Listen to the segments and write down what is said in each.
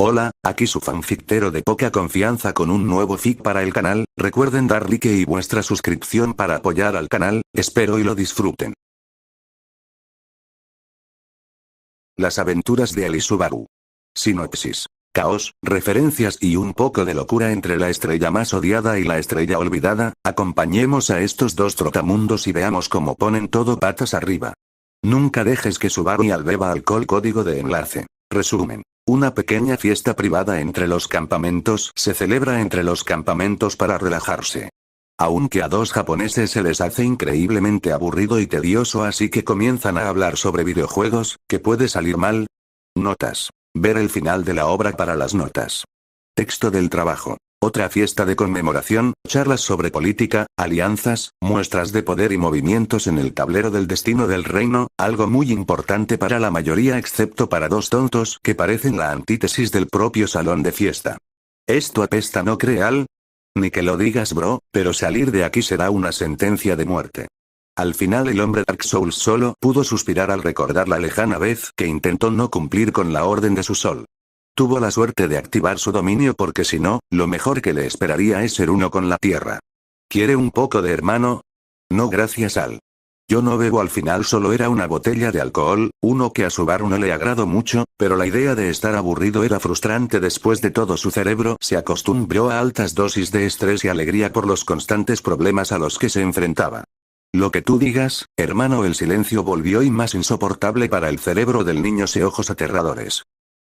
Hola, aquí su fanfictero de poca confianza con un nuevo fic para el canal. Recuerden dar like y vuestra suscripción para apoyar al canal, espero y lo disfruten. Las aventuras de Ali Subaru. Sinopsis. Caos, referencias y un poco de locura entre la estrella más odiada y la estrella olvidada. Acompañemos a estos dos trotamundos y veamos cómo ponen todo patas arriba. Nunca dejes que Subaru y Al beba alcohol. Código de enlace. Resumen. Una pequeña fiesta privada entre los campamentos se celebra entre los campamentos para relajarse. Aunque a dos japoneses se les hace increíblemente aburrido y tedioso, así que comienzan a hablar sobre videojuegos. ¿Qué puede salir mal? Notas. Ver el final de la obra para las notas. Texto del trabajo. Otra fiesta de conmemoración, charlas sobre política, alianzas, muestras de poder y movimientos en el tablero del destino del reino, algo muy importante para la mayoría excepto para dos tontos que parecen la antítesis del propio salón de fiesta. Esto apesta, ¿no cree Al? Ni que lo digas, bro, pero salir de aquí será una sentencia de muerte. Al final el hombre Dark Souls solo pudo suspirar al recordar la lejana vez que intentó no cumplir con la orden de su sol. Tuvo la suerte de activar su dominio porque si no, lo mejor que le esperaría es ser uno con la tierra. ¿Quiere un poco de hermano? No gracias Al. Yo no bebo, al final solo era una botella de alcohol, uno que a Subaru no le agradó mucho, pero la idea de estar aburrido era frustrante. Después de todo su cerebro se acostumbró a altas dosis de estrés y alegría por los constantes problemas a los que se enfrentaba. Lo que tú digas, hermano. El silencio volvió y más insoportable para el cerebro del niño, ese ojos aterradores.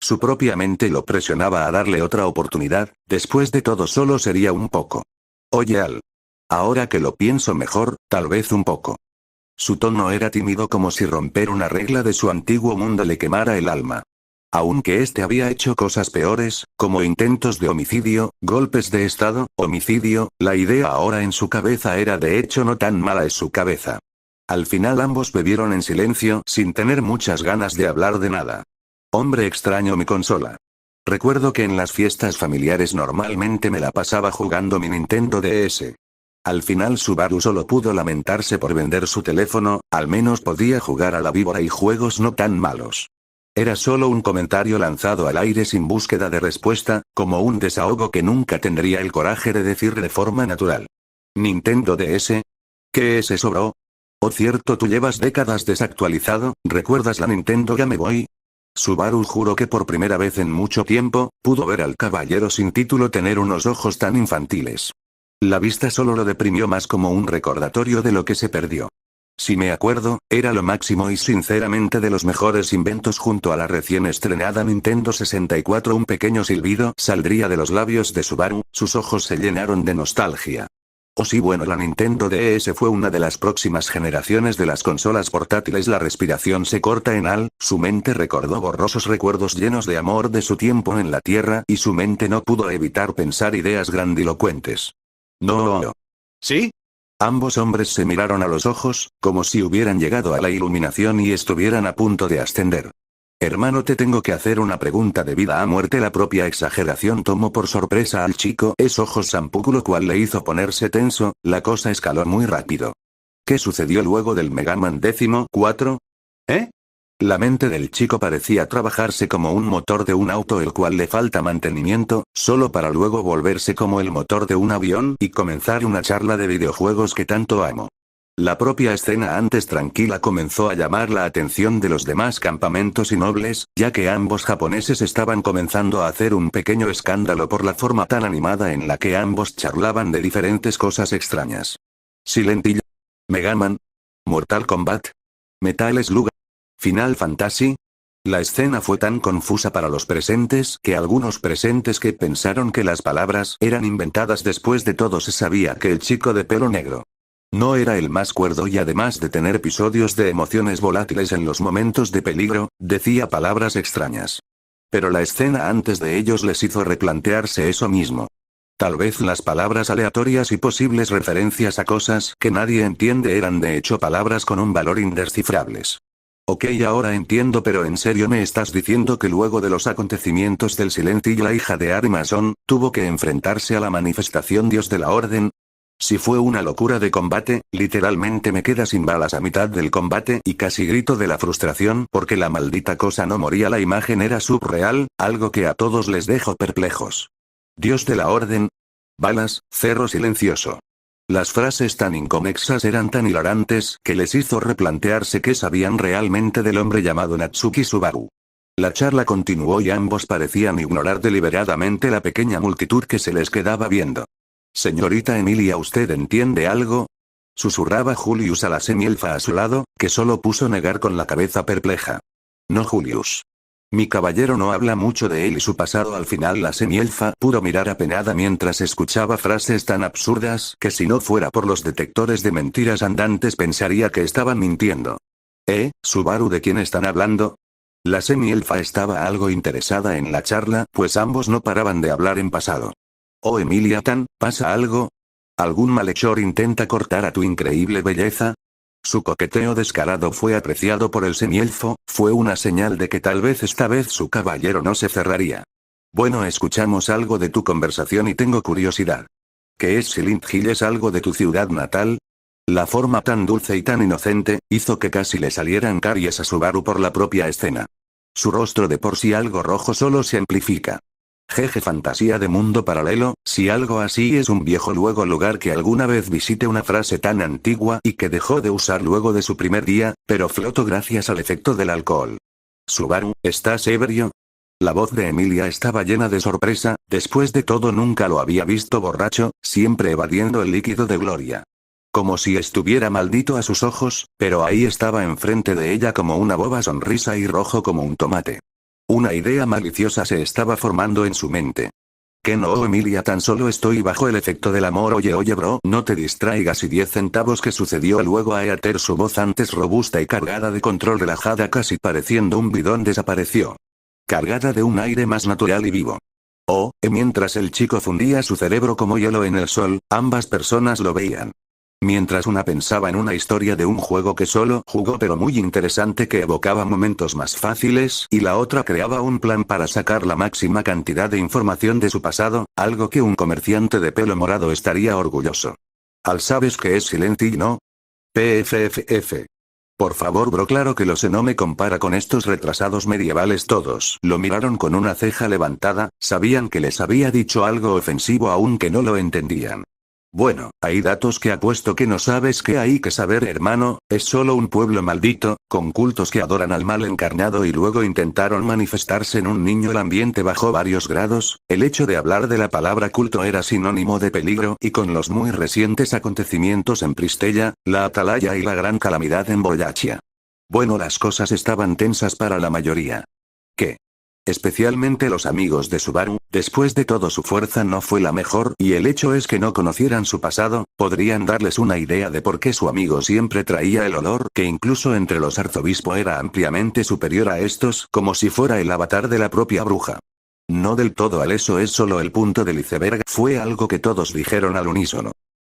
Su propia mente lo presionaba a darle otra oportunidad, después de todo solo sería un poco. Oye Al. Ahora que lo pienso mejor, tal vez un poco. Su tono era tímido, como si romper una regla de su antiguo mundo le quemara el alma. Aunque este había hecho cosas peores, como intentos de homicidio, golpes de estado, homicidio, la idea ahora en su cabeza era de hecho no tan mala es su cabeza. Al final ambos bebieron en silencio, sin tener muchas ganas de hablar de nada. Hombre, extraño mi consola. Recuerdo que en las fiestas familiares normalmente me la pasaba jugando mi Nintendo DS. Al final Subaru solo pudo lamentarse por vender su teléfono, al menos podía jugar a la víbora y juegos no tan malos. Era solo un comentario lanzado al aire sin búsqueda de respuesta, como un desahogo que nunca tendría el coraje de decir de forma natural. ¿Nintendo DS? ¿Qué es eso, bro? Oh, cierto, tú llevas décadas desactualizado. ¿Recuerdas la Nintendo Game Boy? Subaru juró que por primera vez en mucho tiempo, pudo ver al caballero sin título tener unos ojos tan infantiles. La vista solo lo deprimió más, como un recordatorio de lo que se perdió. Si me acuerdo, era lo máximo y sinceramente de los mejores inventos junto a la recién estrenada Nintendo 64. Un pequeño silbido saldría de los labios de Subaru, sus ojos se llenaron de nostalgia. Oh sí, bueno, la Nintendo DS fue una de las próximas generaciones de las consolas portátiles. La respiración se corta en Al, su mente recordó borrosos recuerdos llenos de amor de su tiempo en la Tierra y su mente no pudo evitar pensar ideas grandilocuentes. No. ¿Sí? Ambos hombres se miraron a los ojos, como si hubieran llegado a la iluminación y estuvieran a punto de ascender. Hermano, te tengo que hacer una pregunta de vida a muerte. La propia exageración tomó por sorpresa al chico, ese ojos zampuco, lo cual le hizo ponerse tenso. La cosa escaló muy rápido. ¿Qué sucedió luego del Mega Man 14? ¿Eh? La mente del chico parecía trabajarse como un motor de un auto el cual le falta mantenimiento, solo para luego volverse como el motor de un avión y comenzar una charla de videojuegos que tanto amo. La propia escena antes tranquila comenzó a llamar la atención de los demás campamentos y nobles, ya que ambos japoneses estaban comenzando a hacer un pequeño escándalo por la forma tan animada en la que ambos charlaban de diferentes cosas extrañas. Silent Hill, Mega Man, Mortal Kombat, Metal Slug, Final Fantasy. La escena fue tan confusa para los presentes que algunos presentes que pensaron que las palabras eran inventadas. Después de todo se sabía que el chico de pelo negro no era el más cuerdo y además de tener episodios de emociones volátiles en los momentos de peligro, decía palabras extrañas. Pero la escena antes de ellos les hizo replantearse eso mismo. Tal vez las palabras aleatorias y posibles referencias a cosas que nadie entiende eran de hecho palabras con un valor indescifrables. Ok, ahora entiendo, pero ¿en serio me estás diciendo que luego de los acontecimientos del Silent Hill la hija de Ari Mason tuvo que enfrentarse a la manifestación Dios de la Orden? Si fue una locura de combate, literalmente me queda sin balas a mitad del combate y casi grito de la frustración porque la maldita cosa no moría. La imagen era subreal, algo que a todos les dejó perplejos. Dios de la orden. Balas, cerro silencioso. Las frases tan inconexas eran tan hilarantes que les hizo replantearse qué sabían realmente del hombre llamado Natsuki Subaru. La charla continuó y ambos parecían ignorar deliberadamente la pequeña multitud que se les quedaba viendo. Señorita Emilia, ¿usted entiende algo? Susurraba Julius a la semielfa a su lado, que solo puso negar con la cabeza perpleja. No, Julius. Mi caballero no habla mucho de él y su pasado. Al final la semielfa pudo mirar apenada mientras escuchaba frases tan absurdas que si no fuera por los detectores de mentiras andantes pensaría que estaban mintiendo. Subaru, ¿de quién están hablando? La semielfa estaba algo interesada en la charla, pues ambos no paraban de hablar en pasado. Oh, Emilia-tan, ¿pasa algo? ¿Algún malhechor intenta cortar a tu increíble belleza? Su coqueteo descarado fue apreciado por el semielfo, fue una señal de que tal vez esta vez su caballero no se cerraría. Bueno, escuchamos algo de tu conversación y tengo curiosidad. ¿Qué es Silent Hill? ¿Es algo de tu ciudad natal? La forma tan dulce y tan inocente, hizo que casi le salieran caries a Subaru por la propia escena. Su rostro de por sí algo rojo solo se amplifica. Jeje, fantasía de mundo paralelo, si algo así es un viejo lugar que alguna vez visite, una frase tan antigua y que dejó de usar luego de su primer día, pero flotó gracias al efecto del alcohol. Subaru, ¿estás ebrio? La voz de Emilia estaba llena de sorpresa, después de todo nunca lo había visto borracho, siempre evadiendo el líquido de gloria. Como si estuviera maldito a sus ojos, pero ahí estaba enfrente de ella como una boba sonrisa y rojo como un tomate. Una idea maliciosa se estaba formando en su mente. Que no, Emilia, tan solo estoy bajo el efecto del amor. Oye bro, no te distraigas. Y 10 centavos. ¿Qué sucedió? Luego Aether, su voz antes robusta y cargada de control, relajada casi pareciendo un bidón, desapareció. Cargada de un aire más natural y vivo. Mientras el chico fundía su cerebro como hielo en el sol, ambas personas lo veían. Mientras una pensaba en una historia de un juego que solo jugó pero muy interesante que evocaba momentos más fáciles, y la otra creaba un plan para sacar la máxima cantidad de información de su pasado, algo que un comerciante de pelo morado estaría orgulloso. ¿Sabes qué es Silent Hill, no? PFFF. Por favor bro, claro que lo sé, no me compara con estos retrasados medievales. Todos lo miraron con una ceja levantada, sabían que les había dicho algo ofensivo aunque no lo entendían. Bueno, hay datos que apuesto que no sabes. Que hay que saber, hermano, es solo un pueblo maldito, con cultos que adoran al mal encarnado y luego intentaron manifestarse en un niño. El ambiente bajó varios grados, el hecho de hablar de la palabra culto era sinónimo de peligro, y con los muy recientes acontecimientos en Pristella, la Atalaya y la gran calamidad en Boyachia. Bueno, las cosas estaban tensas para la mayoría. ¿Qué? Especialmente los amigos de Subaru, después de todo su fuerza no fue la mejor, y el hecho es que no conocieran su pasado, podrían darles una idea de por qué su amigo siempre traía el olor, que incluso entre los arzobispo era ampliamente superior a estos, como si fuera el avatar de la propia bruja. No del todo, eso es solo el punto del iceberg, fue algo que todos dijeron al unísono.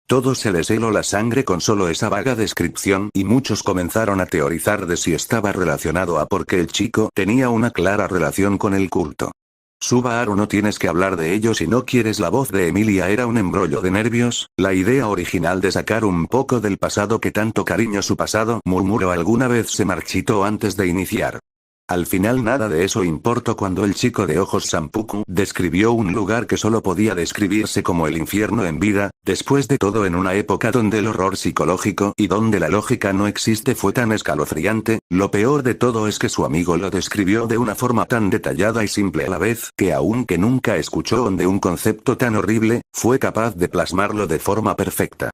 Todos se les heló la sangre con solo esa vaga descripción y muchos comenzaron a teorizar de si estaba relacionado a por qué el chico tenía una clara relación con el culto. Subaru, no tienes que hablar de ello si no quieres. La voz de Emilia era un embrollo de nervios, la idea original de sacar un poco del pasado que tanto cariño su pasado, murmuró alguna vez, se marchitó antes de iniciar. Al final nada de eso importó cuando el chico de ojos Sampuku describió un lugar que solo podía describirse como el infierno en vida, después de todo en una época donde el horror psicológico y donde la lógica no existe fue tan escalofriante. Lo peor de todo es que su amigo lo describió de una forma tan detallada y simple a la vez, que aunque nunca escuchó de un concepto tan horrible, fue capaz de plasmarlo de forma perfecta.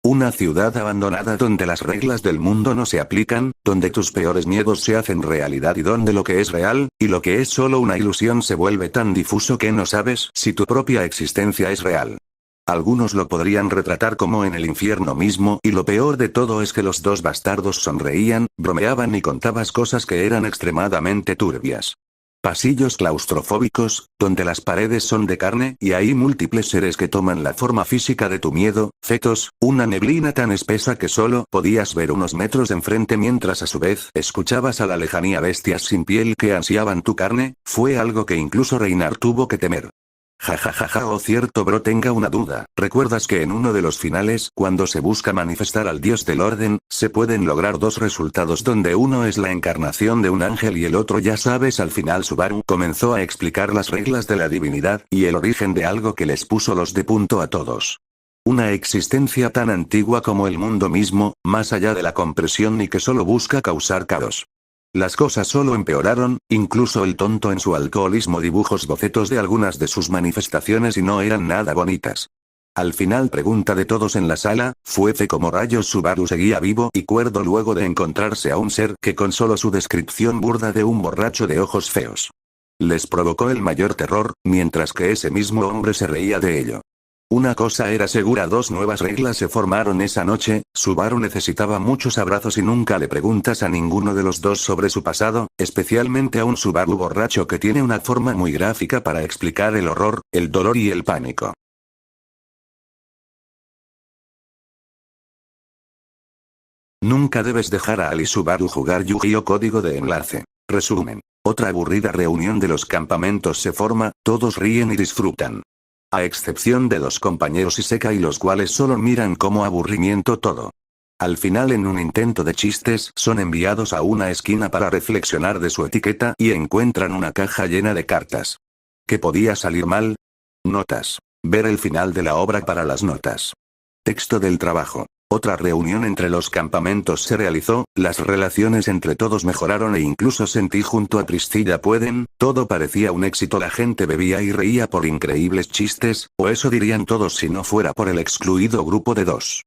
Una ciudad abandonada donde las reglas del mundo no se aplican, donde tus peores miedos se hacen realidad y donde lo que es real, y lo que es solo una ilusión se vuelve tan difuso que no sabes si tu propia existencia es real. Algunos lo podrían retratar como en el infierno mismo, y lo peor de todo es que los dos bastardos sonreían, bromeaban y contabas cosas que eran extremadamente turbias. Pasillos claustrofóbicos, donde las paredes son de carne y hay múltiples seres que toman la forma física de tu miedo, fetos, una neblina tan espesa que solo podías ver unos metros enfrente mientras a su vez escuchabas a la lejanía bestias sin piel que ansiaban tu carne, fue algo que incluso Reinar tuvo que temer. Jajajaja, oh cierto bro, tenga una duda. ¿Recuerdas que en uno de los finales, cuando se busca manifestar al dios del orden, se pueden lograr dos resultados donde uno es la encarnación de un ángel y el otro ya sabes? Al final Subaru comenzó a explicar las reglas de la divinidad y el origen de algo que les puso los de punto a todos. Una existencia tan antigua como el mundo mismo, más allá de la compresión y que solo busca causar caos. Las cosas solo empeoraron, incluso el tonto en su alcoholismo dibujos bocetos de algunas de sus manifestaciones y no eran nada bonitas. Al final pregunta de todos en la sala, ¿fue fe como rayos Subaru seguía vivo y cuerdo luego de encontrarse a un ser que con solo su descripción burda de un borracho de ojos feos les provocó el mayor terror, mientras que ese mismo hombre se reía de ello? Una cosa era segura, dos nuevas reglas se formaron esa noche. Subaru necesitaba muchos abrazos y nunca le preguntas a ninguno de los dos sobre su pasado, especialmente a un Subaru borracho que tiene una forma muy gráfica para explicar el horror, el dolor y el pánico. Nunca debes dejar a Ali Subaru jugar Yu-Gi-Oh! Código de enlace. Resumen. Otra aburrida reunión de los campamentos se forma, todos ríen y disfrutan. A excepción de dos compañeros Isekai los cuales solo miran como aburrimiento todo. Al final en un intento de chistes son enviados a una esquina para reflexionar de su etiqueta y encuentran una caja llena de cartas. ¿Qué podía salir mal? Notas. Ver el final de la obra para las notas. Texto del trabajo. Otra reunión entre los campamentos se realizó, las relaciones entre todos mejoraron e incluso sentí junto a Priscilla pueden, todo parecía un éxito, la gente bebía y reía por increíbles chistes, o eso dirían todos si no fuera por el excluido grupo de dos.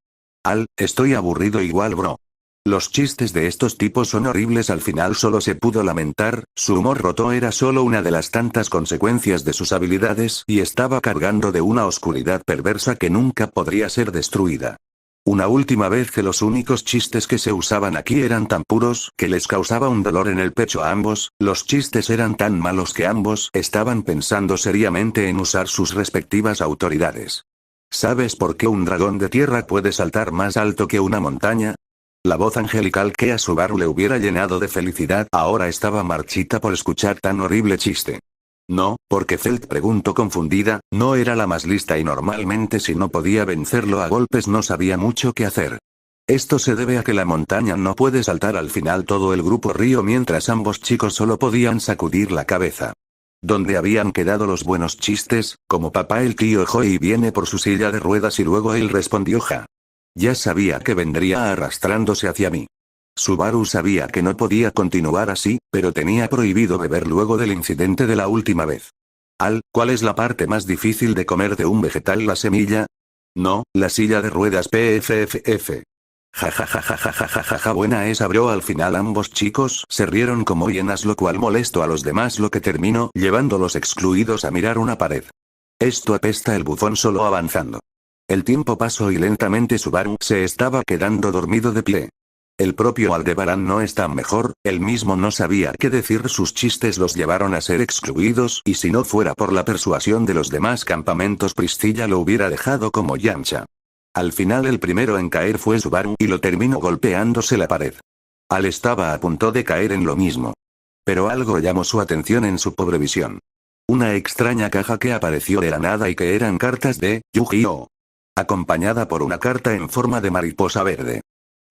Estoy aburrido igual bro. Los chistes de estos tipos son horribles, al final solo se pudo lamentar, su humor roto era solo una de las tantas consecuencias de sus habilidades y estaba cargando de una oscuridad perversa que nunca podría ser destruida. Una última vez que los únicos chistes que se usaban aquí eran tan puros que les causaba un dolor en el pecho a ambos, los chistes eran tan malos que ambos estaban pensando seriamente en usar sus respectivas autoridades. ¿Sabes por qué un dragón de tierra puede saltar más alto que una montaña? La voz angelical que a Subaru le hubiera llenado de felicidad ahora estaba marchita por escuchar tan horrible chiste. No, porque Felt preguntó confundida, no era la más lista y normalmente si no podía vencerlo a golpes no sabía mucho qué hacer. Esto se debe a que la montaña no puede saltar. Al final todo el grupo rió mientras ambos chicos solo podían sacudir la cabeza. ¿Dónde habían quedado los buenos chistes? Como papá el tío Joey viene por su silla de ruedas y luego él respondió ja. Ya sabía que vendría arrastrándose hacia mí. Subaru sabía que no podía continuar así, pero tenía prohibido beber luego del incidente de la última vez. ¿Cuál es la parte más difícil de comer de un vegetal? ¿La semilla? No, la silla de ruedas PFFF. Jajajajajajajaja, buena esa bro. Al final ambos chicos se rieron como hienas, lo cual molestó a los demás, lo que terminó llevando a los excluidos a mirar una pared. Esto apesta, el bufón solo avanzando. El tiempo pasó y lentamente Subaru se estaba quedando dormido de pie. El propio Aldebarán no está mejor, él mismo no sabía qué decir, sus chistes los llevaron a ser excluidos y si no fuera por la persuasión de los demás campamentos Priscilla lo hubiera dejado como Yamcha. Al final el primero en caer fue Subaru y lo terminó golpeándose la pared. Estaba a punto de caer en lo mismo. Pero algo llamó su atención en su pobre visión. Una extraña caja que apareció de la nada y que eran cartas de Yu-Gi-Oh! Acompañada por una carta en forma de mariposa verde.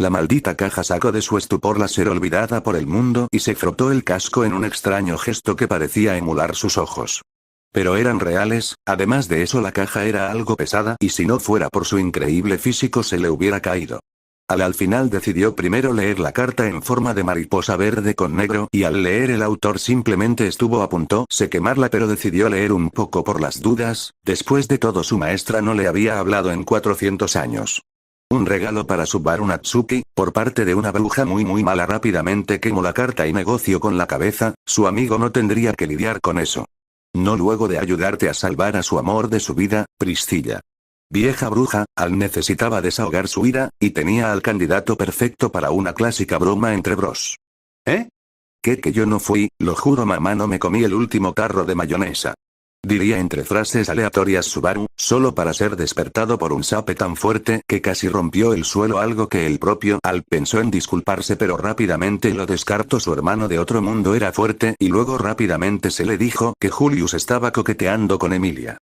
La maldita caja sacó de su estupor la ser olvidada por el mundo y se frotó el casco en un extraño gesto que parecía emular sus ojos. Pero eran reales, además de eso la caja era algo pesada y si no fuera por su increíble físico se le hubiera caído. Al final decidió primero leer la carta en forma de mariposa verde con negro y al leer el autor simplemente estuvo a punto de quemarla, pero decidió leer un poco por las dudas, después de todo su maestra no le había hablado en 400 años. Un regalo para Subaru Natsuki, por parte de una bruja muy mala. Rápidamente quemó la carta y negoció con la cabeza, su amigo no tendría que lidiar con eso. No luego de ayudarte a salvar a su amor de su vida, Priscilla. Vieja bruja, necesitaba desahogar su ira, y tenía al candidato perfecto para una clásica broma entre bros. Que yo no fui, lo juro mamá, no me comí el último tarro de mayonesa. Diría entre frases aleatorias Subaru, solo para ser despertado por un sape tan fuerte que casi rompió el suelo, algo que el propio pensó en disculparse pero rápidamente lo descartó. Su hermano de otro mundo era fuerte y luego rápidamente se le dijo que Julius estaba coqueteando con Emilia.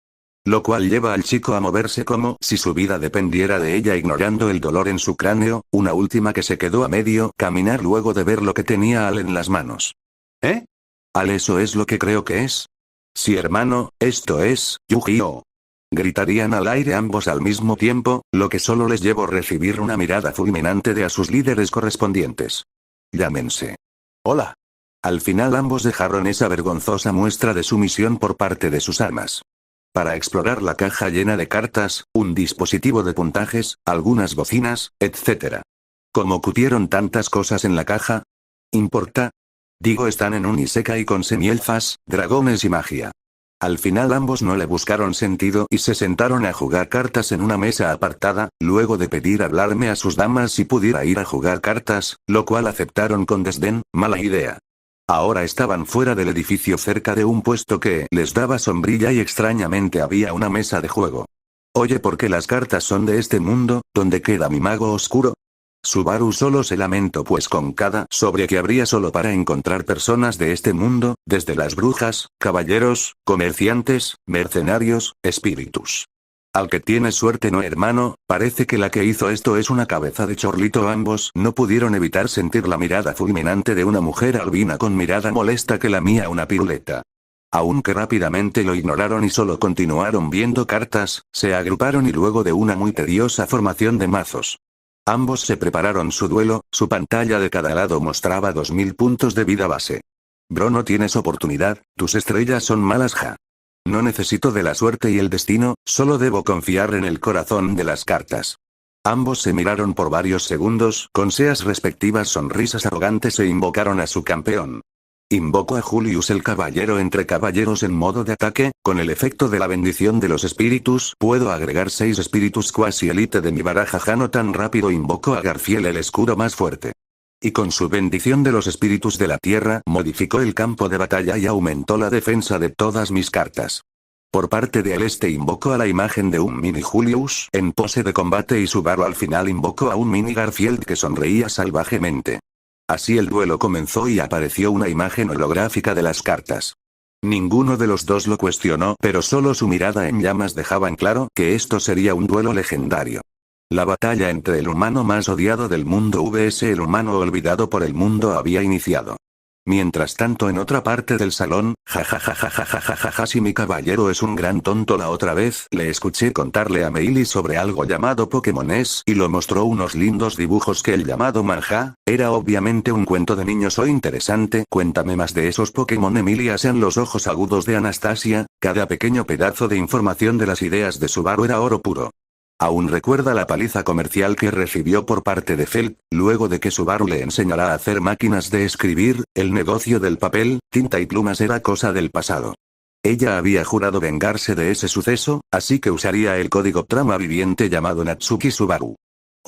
lo cual lleva al chico a moverse como si su vida dependiera de ella, ignorando el dolor en su cráneo, una última que se quedó a medio caminar luego de ver lo que tenía Al en las manos. ¿Eh? ¿Al eso es lo que creo que es? Sí, hermano, esto es Yu-Gi-Oh! Gritarían al aire ambos al mismo tiempo, lo que solo les llevó recibir una mirada fulminante de a sus líderes correspondientes. Llámense. Hola. Al final ambos dejaron esa vergonzosa muestra de sumisión por parte de sus armas. Para explorar la caja llena de cartas, un dispositivo de puntajes, algunas bocinas, etc. ¿Cómo cupieron tantas cosas en la caja? ¿Importa? Digo, están en un isekai con semielfas, dragones y magia. Al final ambos no le buscaron sentido y se sentaron a jugar cartas en una mesa apartada, luego de pedir hablarme a sus damas si pudiera ir a jugar cartas, lo cual aceptaron con desdén. Mala idea. Ahora estaban fuera del edificio cerca de un puesto que les daba sombrilla y extrañamente había una mesa de juego. Oye, ¿por qué las cartas son de este mundo? ¿Dónde queda mi mago oscuro? Subaru solo se lamentó, pues con cada sobre que habría solo para encontrar personas de este mundo, desde las brujas, caballeros, comerciantes, mercenarios, espíritus. Al que tiene suerte, no, hermano, parece que la que hizo esto es una cabeza de chorlito. Ambos no pudieron evitar sentir la mirada fulminante de una mujer albina con mirada molesta que lamía una piruleta. Aunque rápidamente lo ignoraron y solo continuaron viendo cartas, se agruparon y luego de una muy tediosa formación de mazos. Ambos se prepararon su duelo, su pantalla de cada lado mostraba 2000 puntos de vida base. Bro, no tienes oportunidad, tus estrellas son malas, ja. No necesito de la suerte y el destino, solo debo confiar en el corazón de las cartas. Ambos se miraron por varios segundos, con seas respectivas sonrisas arrogantes, e invocaron a su campeón. Invoco a Julius, el caballero entre caballeros, en modo de ataque. Con el efecto de la bendición de los espíritus, puedo agregar 6 espíritus cuasi elite de mi baraja. Ya no tan rápido. Invoco a Garfiel, el escudo más fuerte. Y con su bendición de los espíritus de la tierra, modificó el campo de batalla y aumentó la defensa de todas mis cartas. Por parte de Aleste invocó a la imagen de un mini Julius en pose de combate, y Subaru al final invocó a un mini Garfield que sonreía salvajemente. Así el duelo comenzó y apareció una imagen holográfica de las cartas. Ninguno de los dos lo cuestionó, pero solo su mirada en llamas dejaban claro que esto sería un duelo legendario. La batalla entre el humano más odiado del mundo vs el humano olvidado por el mundo había iniciado. Mientras tanto, en otra parte del salón, jajajajajajajaja, si mi caballero es un gran tonto. La otra vez le escuché contarle a Meili sobre algo llamado Pokémones y lo mostró unos lindos dibujos que el llamado manja, era obviamente un cuento de niños. O interesante, cuéntame más de esos Pokémon. Emilia, sean los ojos agudos de Anastasia, cada pequeño pedazo de información de las ideas de Subaru era oro puro. Aún recuerda la paliza comercial que recibió por parte de Felt, luego de que Subaru le enseñara a hacer máquinas de escribir. El negocio del papel, tinta y plumas era cosa del pasado. Ella había jurado vengarse de ese suceso, así que usaría el código trama viviente llamado Natsuki Subaru.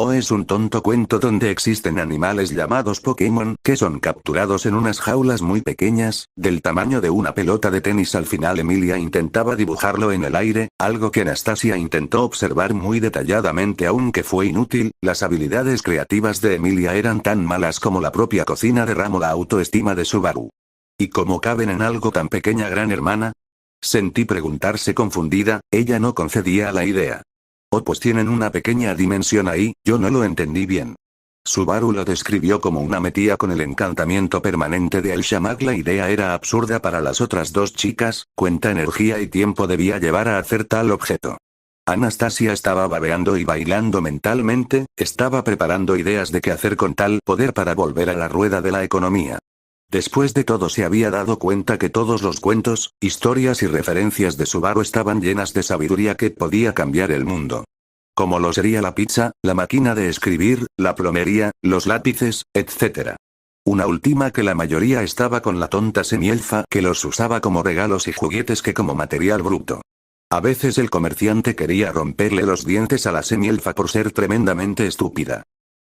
¿O es un tonto cuento donde existen animales llamados Pokémon que son capturados en unas jaulas muy pequeñas, del tamaño de una pelota de tenis? Al final Emilia intentaba dibujarlo en el aire, algo que Anastasia intentó observar muy detalladamente, aunque fue inútil. Las habilidades creativas de Emilia eran tan malas como la propia cocina. Derramó la autoestima de Subaru. ¿Y cómo caben en algo tan pequeña, gran hermana? Sentí preguntarse confundida, ella no concedía a la idea. Oh, pues tienen una pequeña dimensión ahí, yo no lo entendí bien. Subaru lo describió como una metía con el encantamiento permanente de El Shamak. La idea era absurda para las otras dos chicas, cuánta energía y tiempo debía llevar a hacer tal objeto. Anastasia estaba babeando y bailando mentalmente, estaba preparando ideas de qué hacer con tal poder para volver a la rueda de la economía. Después de todo, se había dado cuenta que todos los cuentos, historias y referencias de Subaru estaban llenas de sabiduría que podía cambiar el mundo. Como lo sería la pizza, la máquina de escribir, la plomería, los lápices, etc. Una última que la mayoría estaba con la tonta semielfa que los usaba como regalos y juguetes que como material bruto. A veces el comerciante quería romperle los dientes a la semielfa por ser tremendamente estúpida.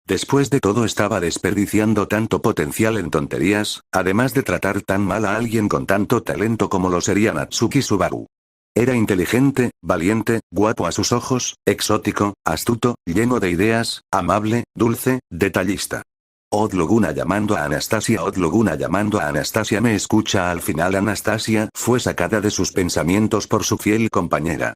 Después de todo, estaba desperdiciando tanto potencial en tonterías, además de tratar tan mal a alguien con tanto talento como lo sería Natsuki Subaru. Era inteligente, valiente, guapo a sus ojos, exótico, astuto, lleno de ideas, amable, dulce, detallista. Odloguna llamando a Anastasia. Odloguna llamando a Anastasia. ¿Me escucha? Al final Anastasia fue sacada de sus pensamientos por su fiel compañera.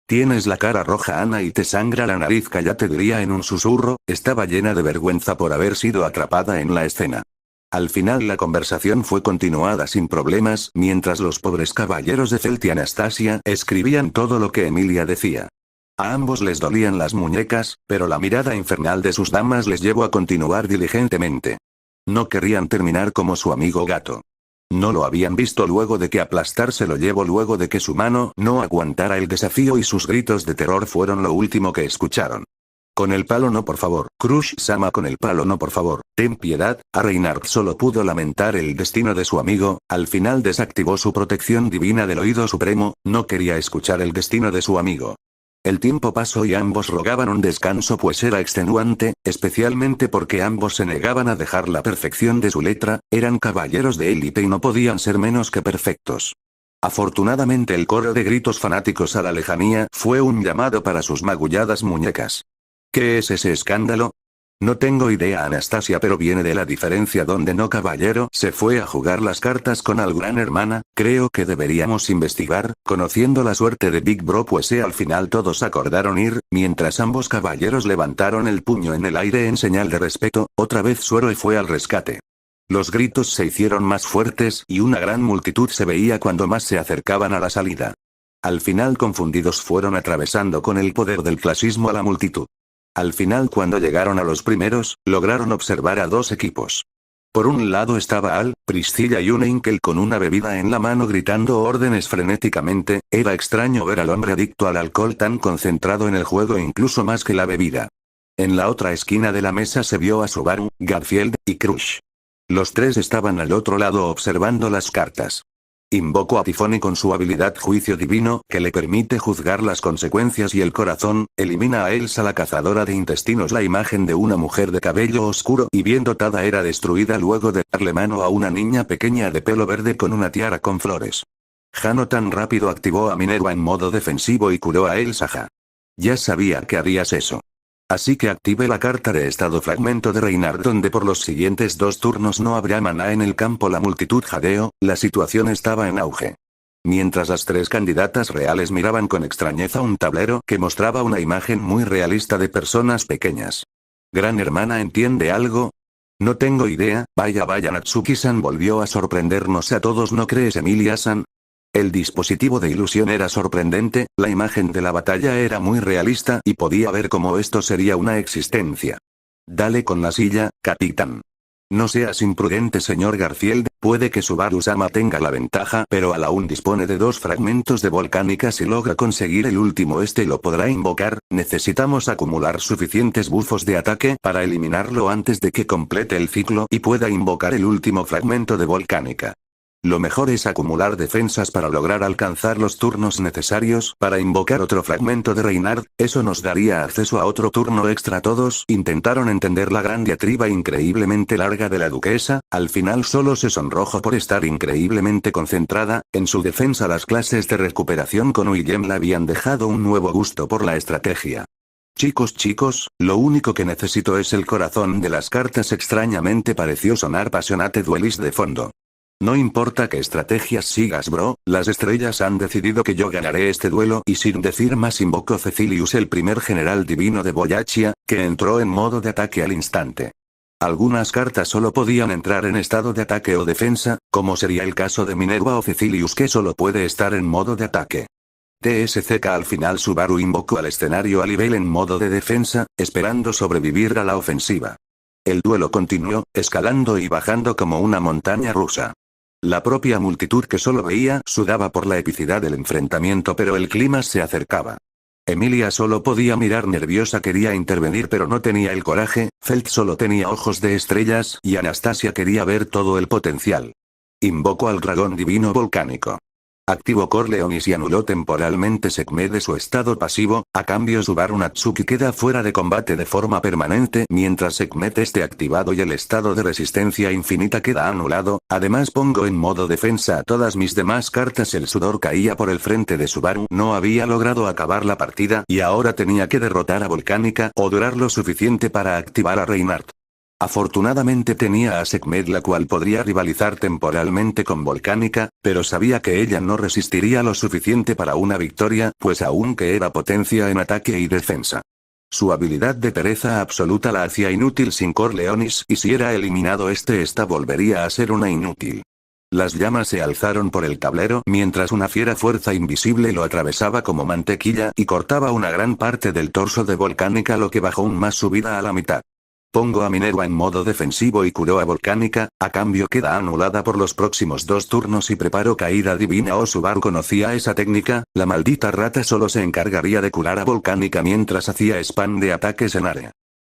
Tienes la cara roja, Ana, y te sangra la nariz. Cállate, diría en un susurro. Estaba llena de vergüenza por haber sido atrapada en la escena. Al final la conversación fue continuada sin problemas, mientras los pobres caballeros de Felt y Anastasia escribían todo lo que Emilia decía. A ambos les dolían las muñecas, pero la mirada infernal de sus damas les llevó a continuar diligentemente. No querrían terminar como su amigo gato. No lo habían visto luego de que aplastarse lo llevó, luego de que su mano no aguantara el desafío, y sus gritos de terror fueron lo último que escucharon. Con el palo no, por favor. Crush-sama, con el palo no, por favor. Ten piedad. A Reinhardt solo pudo lamentar el destino de su amigo. Al final desactivó su protección divina del oído supremo. No quería escuchar el destino de su amigo. El tiempo pasó y ambos rogaban un descanso, pues era extenuante, especialmente porque ambos se negaban a dejar la perfección de su letra. Eran caballeros de élite y no podían ser menos que perfectos. Afortunadamente el coro de gritos fanáticos a la lejanía fue un llamado para sus magulladas muñecas. ¿Qué es ese escándalo? No tengo idea, Anastasia, pero viene de la diferencia donde no, caballero. Se fue a jugar las cartas con al gran hermana. Creo que deberíamos investigar, conociendo la suerte de Big Bro, pues al final todos acordaron ir, mientras ambos caballeros levantaron el puño en el aire en señal de respeto. Otra vez Suero fue al rescate. Los gritos se hicieron más fuertes y una gran multitud se veía cuando más se acercaban a la salida. Al final, confundidos, fueron atravesando con el poder del clasismo a la multitud. Al final, cuando llegaron a los primeros, lograron observar a dos equipos. Por un lado estaba Al, Priscilla y un Enkel con una bebida en la mano gritando órdenes frenéticamente. Era extraño ver al hombre adicto al alcohol tan concentrado en el juego, incluso más que la bebida. En la otra esquina de la mesa se vio a Subaru, Garfield y Crush. Los tres estaban al otro lado observando las cartas. Invocó a Tifoni con su habilidad Juicio Divino, que le permite juzgar las consecuencias y el corazón. Elimina a Elsa, la cazadora de intestinos. La imagen de una mujer de cabello oscuro y bien dotada era destruida luego de darle mano a una niña pequeña de pelo verde con una tiara con flores. Jano tan rápido activó a Minerva en modo defensivo y curó a Elsa. Ya sabía que harías eso. Así que active la carta de estado fragmento de Reinhardt, donde por los siguientes 2 turnos no habrá maná en el campo. La multitud jadeó. La situación estaba en auge. Mientras las 3 candidatas reales miraban con extrañeza un tablero que mostraba una imagen muy realista de personas pequeñas. ¿Gran hermana entiende algo? No tengo idea. Vaya, Natsuki-san volvió a sorprendernos a todos, ¿no crees, Emilia-san? El dispositivo de ilusión era sorprendente, la imagen de la batalla era muy realista y podía ver cómo esto sería una existencia. Dale con la silla, capitán. No seas imprudente, señor Garfield. Puede que Subaru-sama tenga la ventaja, pero Al aún dispone de 2 fragmentos de volcánica. Si logra conseguir el último, este lo podrá invocar. Necesitamos acumular suficientes bufos de ataque para eliminarlo antes de que complete el ciclo y pueda invocar el último fragmento de volcánica. Lo mejor es acumular defensas para lograr alcanzar los turnos necesarios para invocar otro fragmento de Reinhardt. Eso nos daría acceso a otro turno extra. Todos intentaron entender la gran diatriba increíblemente larga de la duquesa. Al final solo se sonrojó por estar increíblemente concentrada. En su defensa, las clases de recuperación con Willem le habían dejado un nuevo gusto por la estrategia. Chicos, lo único que necesito es el corazón de las cartas. Extrañamente pareció sonar Passionate Duelist de fondo. No importa qué estrategias sigas, bro, las estrellas han decidido que yo ganaré este duelo. Y sin decir más invocó Cecilius, el primer general divino de Boyachia, que entró en modo de ataque al instante. Algunas cartas solo podían entrar en estado de ataque o defensa, como sería el caso de Minerva o Cecilius, que solo puede estar en modo de ataque. TSCK. Al final Subaru invocó al escenario a nivel en modo de defensa, esperando sobrevivir a la ofensiva. El duelo continuó, escalando y bajando como una montaña rusa. La propia multitud, que solo veía, sudaba por la epicidad del enfrentamiento, pero el clima se acercaba. Emilia solo podía mirar nerviosa, quería intervenir pero no tenía el coraje. Felt solo tenía ojos de estrellas y Anastasia quería ver todo el potencial. Invocó al dragón divino volcánico. Activó Corleonis y anuló temporalmente Sekhmet de su estado pasivo. A cambio, Subaru Natsuki queda fuera de combate de forma permanente mientras Sekhmet esté activado y el estado de resistencia infinita queda anulado. Además, pongo en modo defensa a todas mis demás cartas. El sudor caía por el frente de Subaru. No había logrado acabar la partida y ahora tenía que derrotar a Volcánica o durar lo suficiente para activar a Reinhardt. Afortunadamente tenía a Sekhmet, la cual podría rivalizar temporalmente con Volcánica, pero sabía que ella no resistiría lo suficiente para una victoria, pues aunque era potencia en ataque y defensa, su habilidad de pereza absoluta la hacía inútil sin Corleonis, y si era eliminado esta volvería a ser una inútil. Las llamas se alzaron por el tablero mientras una fiera fuerza invisible lo atravesaba como mantequilla y cortaba una gran parte del torso de Volcánica, lo que bajó aún más su vida a la mitad. Pongo a Minerva en modo defensivo y curó a Volcánica, a cambio queda anulada por los próximos 2 turnos y preparo caída divina. Subaru conocía esa técnica, la maldita rata solo se encargaría de curar a Volcánica mientras hacía spam de ataques en área.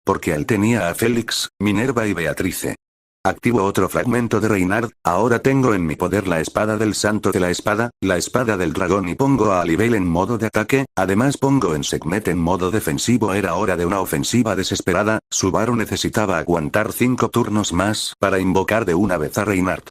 Porque él tenía a Félix, Minerva y Beatrice. Activo otro fragmento de Reinhard, ahora tengo en mi poder la espada del santo de la espada del dragón y pongo a Alibel en modo de ataque, además pongo en Sekhmet en modo defensivo. Era hora de una ofensiva desesperada, Subaru necesitaba aguantar 5 turnos más para invocar de una vez a Reinhard.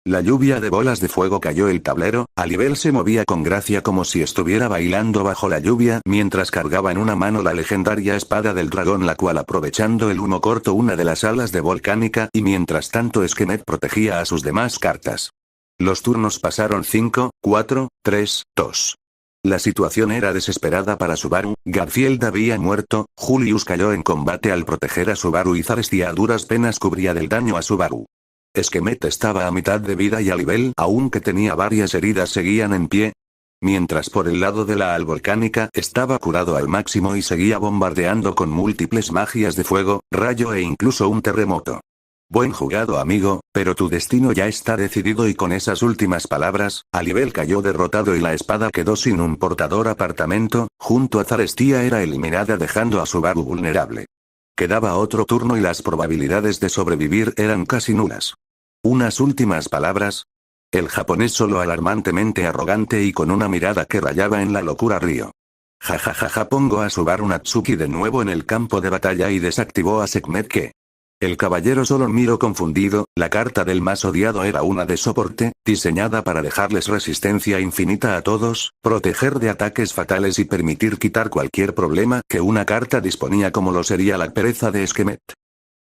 La lluvia de bolas de fuego cayó el tablero, Alibel se movía con gracia como si estuviera bailando bajo la lluvia mientras cargaba en una mano la legendaria espada del dragón, la cual aprovechando el humo cortó una de las alas de Volcánica y mientras tanto Sekhmet protegía a sus demás cartas. Los turnos pasaron 5, 4, 3, 2. La situación era desesperada para Subaru, Garfield había muerto, Julius cayó en combate al proteger a Subaru y Zarestia a duras penas cubría del daño a Subaru. Sekhmet estaba a mitad de vida y Alibel, aunque tenía varias heridas, seguían en pie. Mientras por el lado de la Volcánica estaba curado al máximo y seguía bombardeando con múltiples magias de fuego, rayo e incluso un terremoto. Buen jugado, amigo, pero tu destino ya está decidido. Y con esas últimas palabras, Alibel cayó derrotado y la espada quedó sin un portador. Apartamento, junto a Zarestia era eliminada dejando a Subaru vulnerable. Quedaba otro turno y las probabilidades de sobrevivir eran casi nulas. Unas últimas palabras. El japonés solo alarmantemente arrogante y con una mirada que rayaba en la locura río. Jajajaja, pongo a Subaru Natsuki de nuevo en el campo de batalla y desactivó a Sekhmet que. El caballero solo miró confundido, la carta del más odiado era una de soporte, diseñada para dejarles resistencia infinita a todos, proteger de ataques fatales y permitir quitar cualquier problema que una carta disponía, como lo sería la pereza de Sekhmet.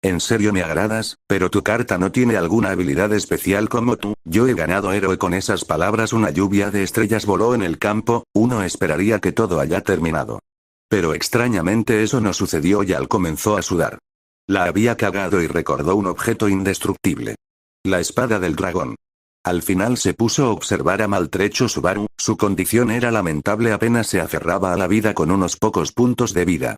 En serio me agradas, pero tu carta no tiene alguna habilidad especial como tú. Yo he ganado héroe. Con esas palabras una lluvia de estrellas voló en el campo, uno esperaría que todo haya terminado. Pero extrañamente eso no sucedió y Al comenzó a sudar. La había cagado y recordó un objeto indestructible. La espada del dragón. Al final se puso a observar a maltrecho Subaru, su condición era lamentable, apenas se aferraba a la vida con unos pocos puntos de vida.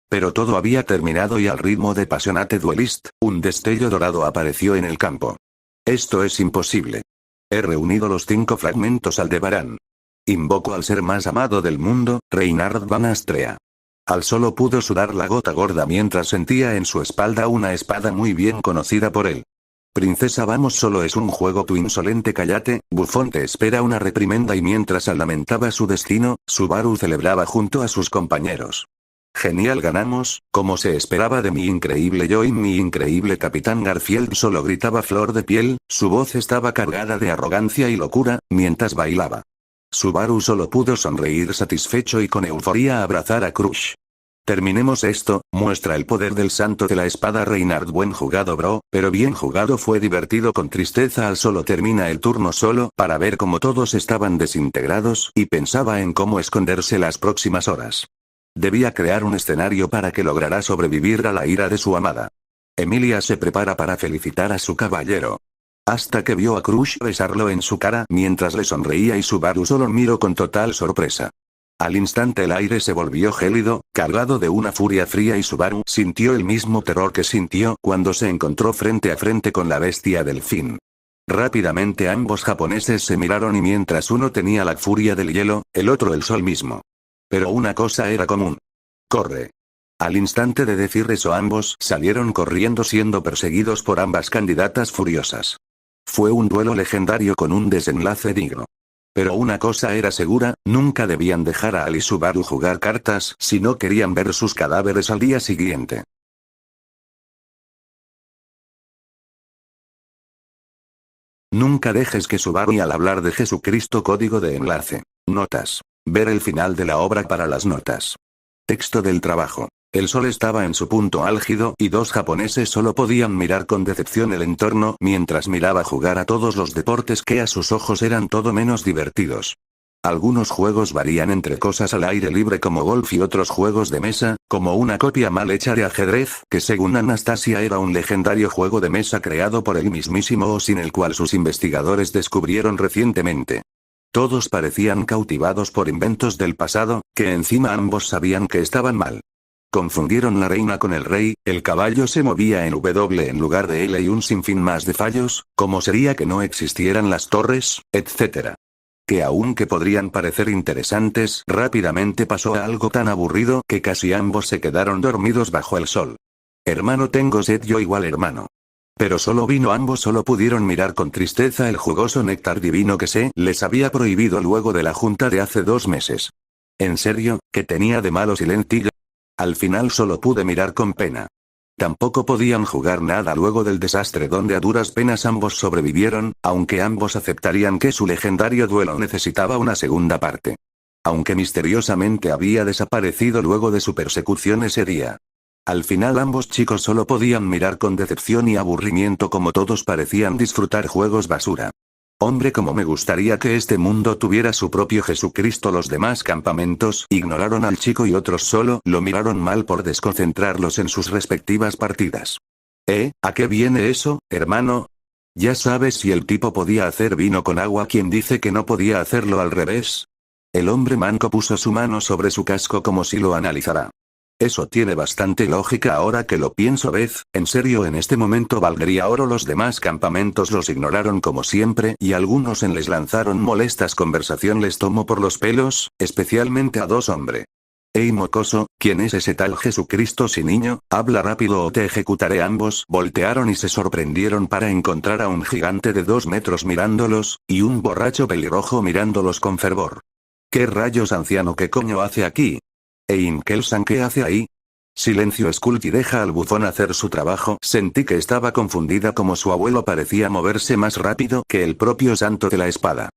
Pero todo había terminado y al ritmo de Passionate Duelist, un destello dorado apareció en el campo. Esto es imposible. He reunido los 5 fragmentos Aldebarán. Invoco al ser más amado del mundo, Reinhard van Astrea. Al solo pudo sudar la gota gorda mientras sentía en su espalda una espada muy bien conocida por él. Princesa, vamos, solo es un juego. Tu insolente, cállate, bufón, te espera una reprimenda. Y mientras Al lamentaba su destino, Subaru celebraba junto a sus compañeros. Genial, ganamos, como se esperaba de mi increíble yo y mi increíble capitán. Garfield solo gritaba flor de piel, su voz estaba cargada de arrogancia y locura, mientras bailaba. Subaru solo pudo sonreír satisfecho y con euforía abrazar a Crush. Terminemos esto, muestra el poder del santo de la espada. Reinhard, buen jugado bro, pero bien jugado. Fue divertido. Con tristeza Al solo termina el turno solo para ver cómo todos estaban desintegrados y pensaba en cómo esconderse las próximas horas. Debía crear un escenario para que lograra sobrevivir a la ira de su amada. Emilia se prepara para felicitar a su caballero. Hasta que vio a Crush besarlo en su cara mientras le sonreía y Subaru solo miró con total sorpresa. Al instante el aire se volvió gélido, cargado de una furia fría y Subaru sintió el mismo terror que sintió cuando se encontró frente a frente con la bestia delfín. Rápidamente ambos japoneses se miraron y mientras uno tenía la furia del hielo, el otro el sol mismo. Pero una cosa era común. ¡Corre! Al instante de decir eso ambos salieron corriendo siendo perseguidos por ambas candidatas furiosas. Fue un duelo legendario con un desenlace digno. Pero una cosa era segura, nunca debían dejar a Al y Subaru jugar cartas si no querían ver sus cadáveres al día siguiente. Nunca dejes que Subaru y Al hablar de Jesucristo. Código de enlace. Notas. Ver el final de la obra para las notas. Texto del trabajo. El sol estaba en su punto álgido y dos japoneses solo podían mirar con decepción el entorno mientras miraba jugar a todos los deportes que a sus ojos eran todo menos divertidos. Algunos juegos varían entre cosas al aire libre como golf y otros juegos de mesa, como una copia mal hecha de ajedrez, que según Anastasia era un legendario juego de mesa creado por el mismísimo Osin, el cual sus investigadores descubrieron recientemente. Todos parecían cautivados por inventos del pasado, que encima ambos sabían que estaban mal. Confundieron la reina con el rey, el caballo se movía en W en lugar de L y un sinfín más de fallos, como sería que no existieran las torres, etc. Que aunque podrían parecer interesantes, rápidamente pasó a algo tan aburrido que casi ambos se quedaron dormidos bajo el sol. Hermano, tengo sed. Yo igual, hermano. Pero solo vino. Ambos solo pudieron mirar con tristeza el jugoso néctar divino que se les había prohibido luego de la junta de hace 2 meses. ¿En serio? ¿Qué tenía de malo Silentilla? Al final solo pude mirar con pena. Tampoco podían jugar nada luego del desastre donde a duras penas ambos sobrevivieron, aunque ambos aceptarían que su legendario duelo necesitaba una segunda parte. Aunque misteriosamente había desaparecido luego de su persecución ese día. Al final ambos chicos solo podían mirar con decepción y aburrimiento como todos parecían disfrutar juegos basura. Hombre, como me gustaría que este mundo tuviera su propio Jesucristo. Los demás campamentos ignoraron al chico y otros solo lo miraron mal por desconcentrarlos en sus respectivas partidas. ¿A qué viene eso, hermano? Ya sabes, si el tipo podía hacer vino con agua, ¿quién dice que no podía hacerlo al revés? El hombre manco puso su mano sobre su casco como si lo analizara. Eso tiene bastante lógica ahora que lo pienso. En serio, en este momento valdría oro. Los demás campamentos los ignoraron como siempre y algunos les lanzaron molestas conversación. Les tomó por los pelos, especialmente a 2 hombres. Ey mocoso, ¿quién es ese tal Jesucristo? Si niño, habla rápido o te ejecutaré. Ambos voltearon y se sorprendieron para encontrar a un gigante de 2 metros mirándolos, y un borracho pelirrojo mirándolos con fervor. ¿Qué rayos, anciano? ¿Qué coño hace aquí? Kelsan, ¿qué hace ahí? Silencio, Skulky, deja al bufón hacer su trabajo. Sentí que estaba confundida como su abuelo parecía moverse más rápido que el propio santo de la espada.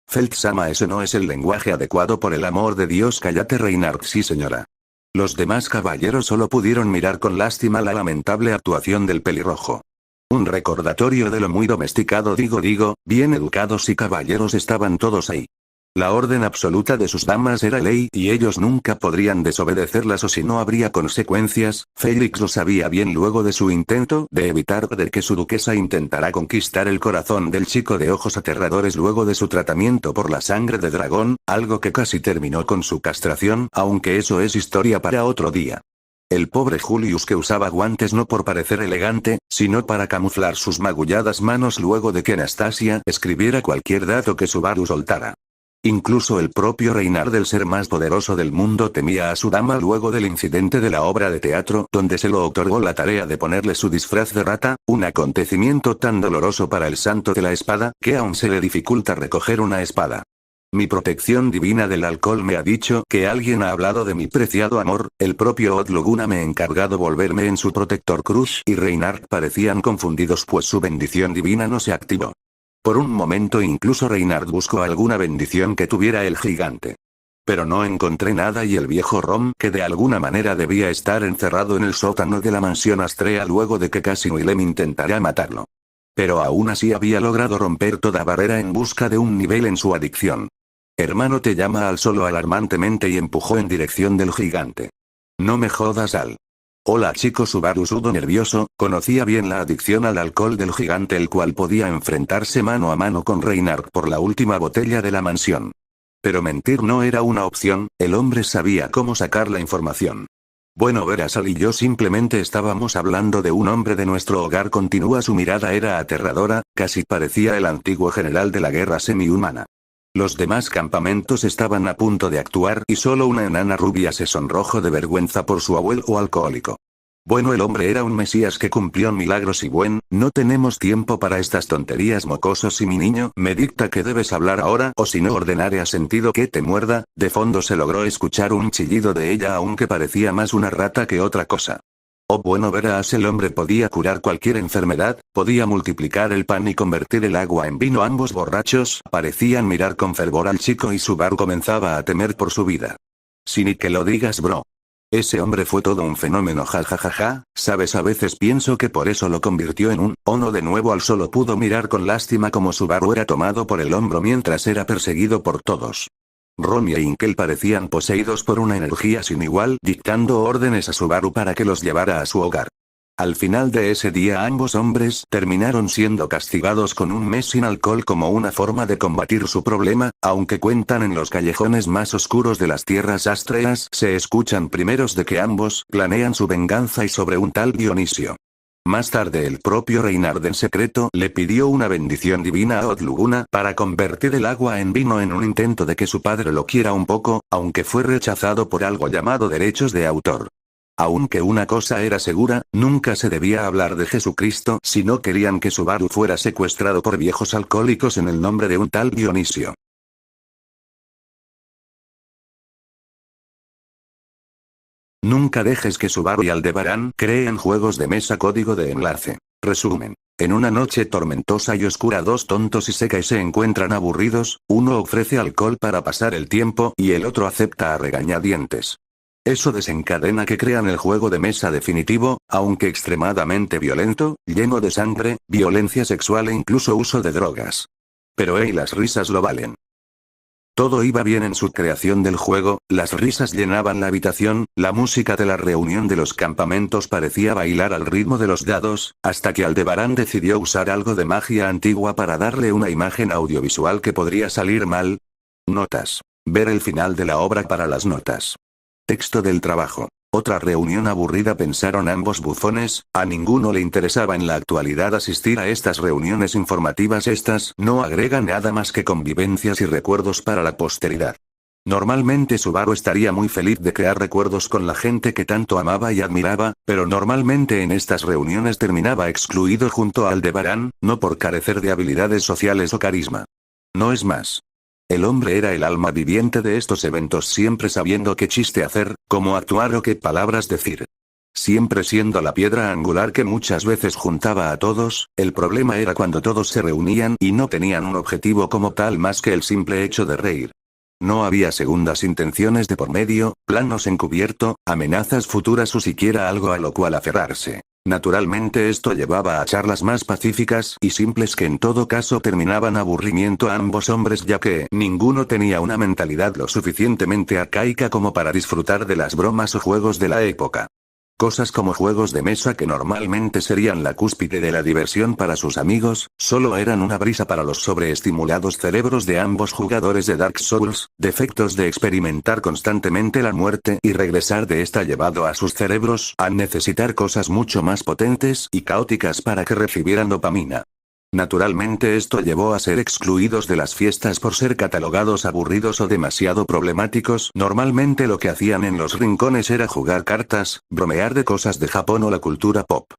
Felt-sama, ese no es el lenguaje adecuado, por el amor de Dios, cállate Reinhardt. Sí señora. Los demás caballeros solo pudieron mirar con lástima la lamentable actuación del pelirrojo. Un recordatorio de lo muy domesticado, digo, bien educados y caballeros estaban todos ahí. La orden absoluta de sus damas era ley y ellos nunca podrían desobedecerlas o si no habría consecuencias. Félix lo sabía bien luego de su intento de evitar de que su duquesa intentara conquistar el corazón del chico de ojos aterradores luego de su tratamiento por la sangre de dragón, algo que casi terminó con su castración, aunque eso es historia para otro día. El pobre Julius, que usaba guantes no por parecer elegante, sino para camuflar sus magulladas manos luego de que Anastasia escribiera cualquier dato que Subaru soltara. Incluso el propio Reinhardt, el ser más poderoso del mundo, temía a su dama luego del incidente de la obra de teatro donde se lo otorgó la tarea de ponerle su disfraz de rata, un acontecimiento tan doloroso para el santo de la espada, que aún se le dificulta recoger una espada. Mi protección divina del alcohol me ha dicho que alguien ha hablado de mi preciado amor. El propio Odluguna me ha encargado volverme en su protector crush y Reinhardt parecían confundidos pues su bendición divina no se activó. Por un momento incluso Reinhardt buscó alguna bendición que tuviera el gigante. Pero no encontré nada y el viejo Rom, que de alguna manera debía estar encerrado en el sótano de la mansión Astrea luego de que casi Willem intentara matarlo. Pero aún así había logrado romper toda barrera en busca de un nivel en su adicción. Hermano, te llama Al, solo alarmantemente, y empujó en dirección del gigante. No me jodas, Al. Hola chico. Subaru sudó nervioso, conocía bien la adicción al alcohol del gigante, el cual podía enfrentarse mano a mano con Reinhardt por la última botella de la mansión. Pero mentir no era una opción, el hombre sabía cómo sacar la información. Bueno, verás, Al y yo simplemente estábamos hablando de un hombre de nuestro hogar. Continúa. Su mirada era aterradora, casi parecía el antiguo general de la guerra semi-humana. Los demás campamentos estaban a punto de actuar y solo una enana rubia se sonrojó de vergüenza por su abuelo alcohólico. Bueno, el hombre era un mesías que cumplió milagros y no tenemos tiempo para estas tonterías, mocosos. Y mi niño me dicta que debes hablar ahora o si no ordenaré a sentido que te muerda. De fondo se logró escuchar un chillido de ella, aunque parecía más una rata que otra cosa. Oh, bueno, verás, el hombre podía curar cualquier enfermedad, podía multiplicar el pan y convertir el agua en vino. Ambos borrachos parecían mirar con fervor al chico y Subaru comenzaba a temer por su vida. Si ni que lo digas, bro. Ese hombre fue todo un fenómeno, jajajaja, sabes, a veces pienso que por eso lo convirtió en un Ono de nuevo. Al solo pudo mirar con lástima como Subaru era tomado por el hombro mientras era perseguido por todos. Romy e Inkel parecían poseídos por una energía sin igual, dictando órdenes a Subaru para que los llevara a su hogar. Al final de ese día ambos hombres terminaron siendo castigados con un mes sin alcohol como una forma de combatir su problema, aunque cuentan en los callejones más oscuros de las tierras astreas se escuchan primeros de que ambos planean su venganza y sobre un tal Dionisio. Más tarde el propio Reynard en secreto le pidió una bendición divina a Odluguna para convertir el agua en vino en un intento de que su padre lo quiera un poco, aunque fue rechazado por algo llamado derechos de autor. Aunque una cosa era segura, nunca se debía hablar de Jesucristo si no querían que Subaru fuera secuestrado por viejos alcohólicos en el nombre de un tal Dionisio. Nunca dejes que Subaru y Aldebarán creen juegos de mesa. Código de enlace. Resumen. En una noche tormentosa y oscura, dos tontos y secas se encuentran aburridos, uno ofrece alcohol para pasar el tiempo y el otro acepta a regañadientes. Eso desencadena que crean el juego de mesa definitivo, aunque extremadamente violento, lleno de sangre, violencia sexual e incluso uso de drogas. Pero las risas lo valen. Todo iba bien en su creación del juego, las risas llenaban la habitación, la música de la reunión de los campamentos parecía bailar al ritmo de los dados, hasta que Aldebarán decidió usar algo de magia antigua para darle una imagen audiovisual que podría salir mal. Notas. Ver el final de la obra para las notas. Texto del trabajo. Otra reunión aburrida, pensaron ambos bufones, a ninguno le interesaba en la actualidad asistir a estas reuniones informativas. Estas no agregan nada más que convivencias y recuerdos para la posteridad. Normalmente Subaru estaría muy feliz de crear recuerdos con la gente que tanto amaba y admiraba, pero normalmente en estas reuniones terminaba excluido junto a Aldebarán, no por carecer de habilidades sociales o carisma. No es más. El hombre era el alma viviente de estos eventos, siempre sabiendo qué chiste hacer, cómo actuar o qué palabras decir. Siempre siendo la piedra angular que muchas veces juntaba a todos. El problema era cuando todos se reunían y no tenían un objetivo como tal más que el simple hecho de reír. No había segundas intenciones de por medio, planos encubierto, amenazas futuras o siquiera algo a lo cual aferrarse. Naturalmente esto llevaba a charlas más pacíficas y simples que en todo caso terminaban aburrimiento a ambos hombres, ya que ninguno tenía una mentalidad lo suficientemente arcaica como para disfrutar de las bromas o juegos de la época. Cosas como juegos de mesa, que normalmente serían la cúspide de la diversión para sus amigos, solo eran una brisa para los sobreestimulados cerebros de ambos jugadores de Dark Souls, defectos de experimentar constantemente la muerte y regresar de esta llevado a sus cerebros a necesitar cosas mucho más potentes y caóticas para que recibieran dopamina. Naturalmente esto llevó a ser excluidos de las fiestas por ser catalogados aburridos o demasiado problemáticos. Normalmente lo que hacían en los rincones era jugar cartas, bromear de cosas de Japón o la cultura pop.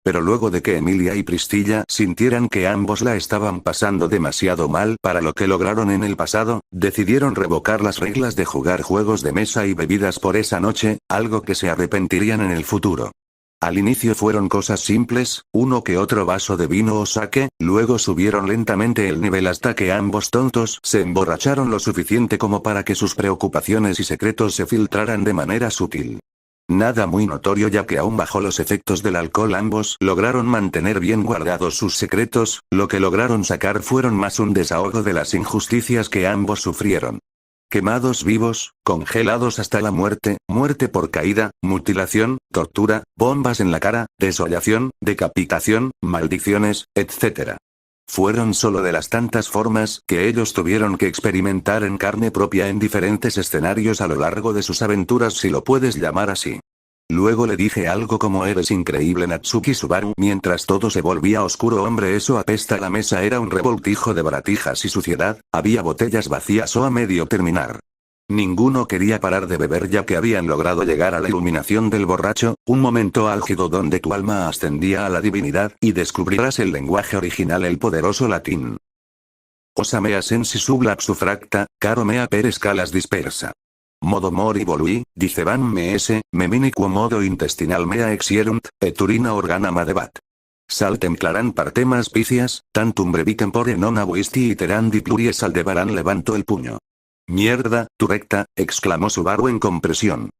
Pero luego de que Emilia y Pristilla sintieran que ambos la estaban pasando demasiado mal para lo que lograron en el pasado, decidieron revocar las reglas de jugar juegos de mesa y bebidas por esa noche, algo que se arrepentirían en el futuro. Al inicio fueron cosas simples, uno que otro vaso de vino o sake, luego subieron lentamente el nivel hasta que ambos tontos se emborracharon lo suficiente como para que sus preocupaciones y secretos se filtraran de manera sutil. Nada muy notorio, ya que aún bajo los efectos del alcohol ambos lograron mantener bien guardados sus secretos, lo que lograron sacar fueron más un desahogo de las injusticias que ambos sufrieron. Quemados vivos, congelados hasta la muerte, muerte por caída, mutilación, tortura, bombas en la cara, desollación, decapitación, maldiciones, etc. Fueron solo de las tantas formas que ellos tuvieron que experimentar en carne propia en diferentes escenarios a lo largo de sus aventuras, si lo puedes llamar así. Luego le dije algo como: eres increíble, Natsuki Subaru. Mientras todo se volvía oscuro, hombre, eso apesta. La mesa era un revoltijo de baratijas y suciedad, había botellas vacías o a medio terminar. Ninguno quería parar de beber, ya que habían logrado llegar a la iluminación del borracho, un momento álgido donde tu alma ascendía a la divinidad y descubrirás el lenguaje original, el poderoso latín. Osa mea sensi sublab sufracta, caro mea per escalas dispersa. Modo mori volui, diceban ms, memini quomodo intestinal mea exierunt, et urina organa madebat. Saltem claran partemas picias, tantum brevicem pore non abuisti iterandi pluries. Aldebarán levantó el puño. Mierda, tu recta, exclamó Subaru en compresión.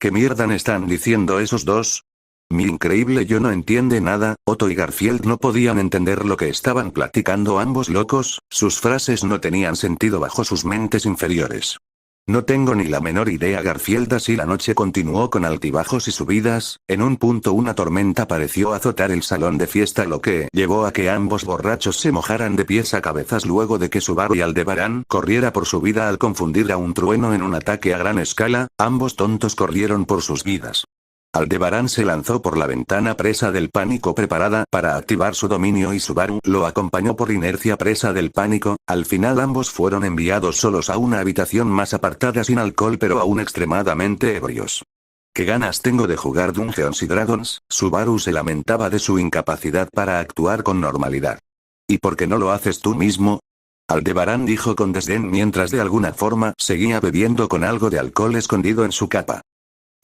¿Qué mierda están diciendo esos dos? Mi increíble yo no entiende nada. Otto y Garfield no podían entender lo que estaban platicando ambos locos, sus frases no tenían sentido bajo sus mentes inferiores. No tengo ni la menor idea. Garfield. Así la noche continuó con altibajos y subidas, en un punto una tormenta pareció azotar el salón de fiesta, lo que llevó a que ambos borrachos se mojaran de pies a cabezas luego de que Subaru y Aldebarán corriera por su vida al confundir a un trueno en un ataque a gran escala. Ambos tontos corrieron por sus vidas. Aldebarán se lanzó por la ventana presa del pánico, preparada para activar su dominio, y Subaru lo acompañó por inercia presa del pánico. Al final ambos fueron enviados solos a una habitación más apartada sin alcohol pero aún extremadamente ebrios. ¿Qué ganas tengo de jugar Dungeons y Dragons? Subaru se lamentaba de su incapacidad para actuar con normalidad. ¿Y por qué no lo haces tú mismo? Aldebarán dijo con desdén mientras de alguna forma seguía bebiendo con algo de alcohol escondido en su capa.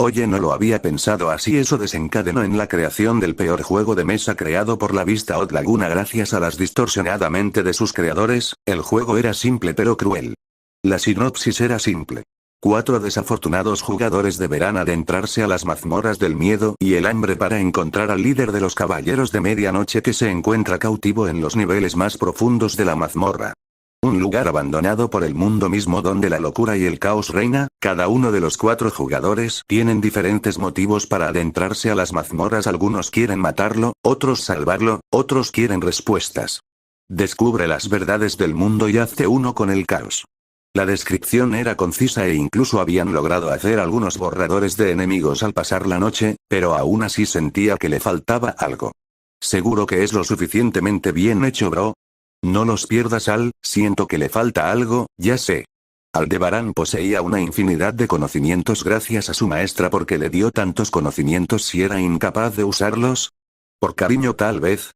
Oye, no lo había pensado así. Eso desencadenó en la creación del peor juego de mesa creado por la Vista Odd Laguna gracias a las distorsionada mente de sus creadores. El juego era simple pero cruel. La sinopsis era simple. 4 desafortunados jugadores deberán adentrarse a las mazmorras del miedo y el hambre para encontrar al líder de los Caballeros de Medianoche, que se encuentra cautivo en los niveles más profundos de la mazmorra. Un lugar abandonado por el mundo mismo donde la locura y el caos reina. Cada uno de los 4 jugadores tienen diferentes motivos para adentrarse a las mazmorras. Algunos quieren matarlo, otros salvarlo, otros quieren respuestas. Descubre las verdades del mundo y hazte uno con el caos. La descripción era concisa e incluso habían logrado hacer algunos borradores de enemigos al pasar la noche, pero aún así sentía que le faltaba algo. ¿Seguro que es lo suficientemente bien hecho, bro? No los pierdas, Al, siento que le falta algo, ya sé. Aldebarán poseía una infinidad de conocimientos gracias a su maestra. ¿Por qué le dio tantos conocimientos si era incapaz de usarlos? ¿Por cariño tal vez?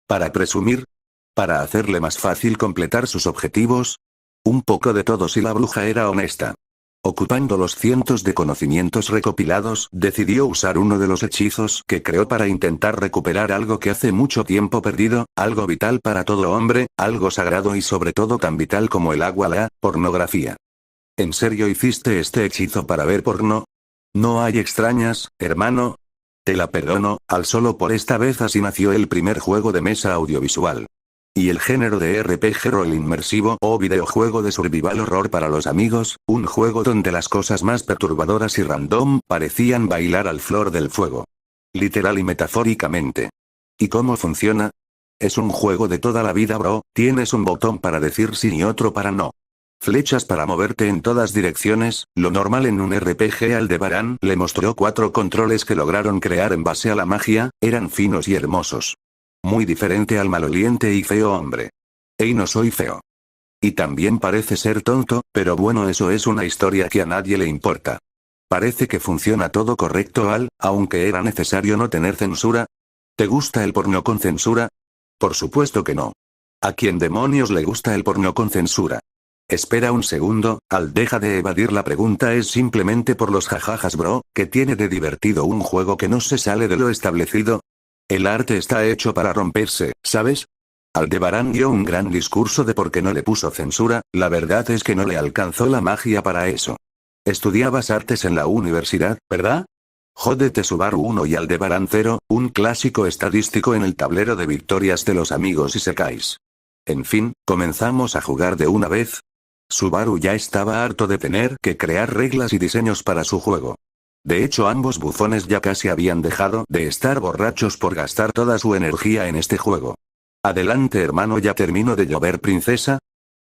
¿Para presumir? ¿Para hacerle más fácil completar sus objetivos? Un poco de todo si la bruja era honesta. Ocupando los cientos de conocimientos recopilados, decidió usar uno de los hechizos que creó para intentar recuperar algo que hace mucho tiempo perdido, algo vital para todo hombre, algo sagrado y sobre todo tan vital como el agua, la pornografía. ¿En serio hiciste este hechizo para ver porno? No hay extrañas, hermano. Te la perdono, Al, solo por esta vez. Así nació el primer juego de mesa audiovisual. Y el género de RPG rol inmersivo o videojuego de survival horror para los amigos, un juego donde las cosas más perturbadoras y random parecían bailar al flor del fuego. Literal y metafóricamente. ¿Y cómo funciona? Es un juego de toda la vida, bro. Tienes un botón para decir sí y otro para no. Flechas para moverte en todas direcciones, lo normal en un RPG. Aldebarán le mostró 4 controles que lograron crear en base a la magia, eran finos y hermosos. Muy diferente al maloliente y feo hombre. Ey, no soy feo. Y también parece ser tonto, pero bueno, eso es una historia que a nadie le importa. Parece que funciona todo correcto, Al, aunque era necesario no tener censura. ¿Te gusta el porno con censura? Por supuesto que no. ¿A quién demonios le gusta el porno con censura? Espera un segundo, Al, deja de evadir la pregunta. Es simplemente por los jajajas, bro. ¿Qué tiene de divertido un juego que no se sale de lo establecido? El arte está hecho para romperse, ¿sabes? Aldebarán dio un gran discurso de por qué no le puso censura. La verdad es que no le alcanzó la magia para eso. Estudiabas artes en la universidad, ¿verdad? Jódete. Subaru 1 y Aldebarán 0, un clásico estadístico en el tablero de victorias de los amigos isekais. En fin, comenzamos a jugar de una vez. Subaru ya estaba harto de tener que crear reglas y diseños para su juego. De hecho, ambos bufones ya casi habían dejado de estar borrachos por gastar toda su energía en este juego. Adelante, hermano, ya terminó de llover, princesa.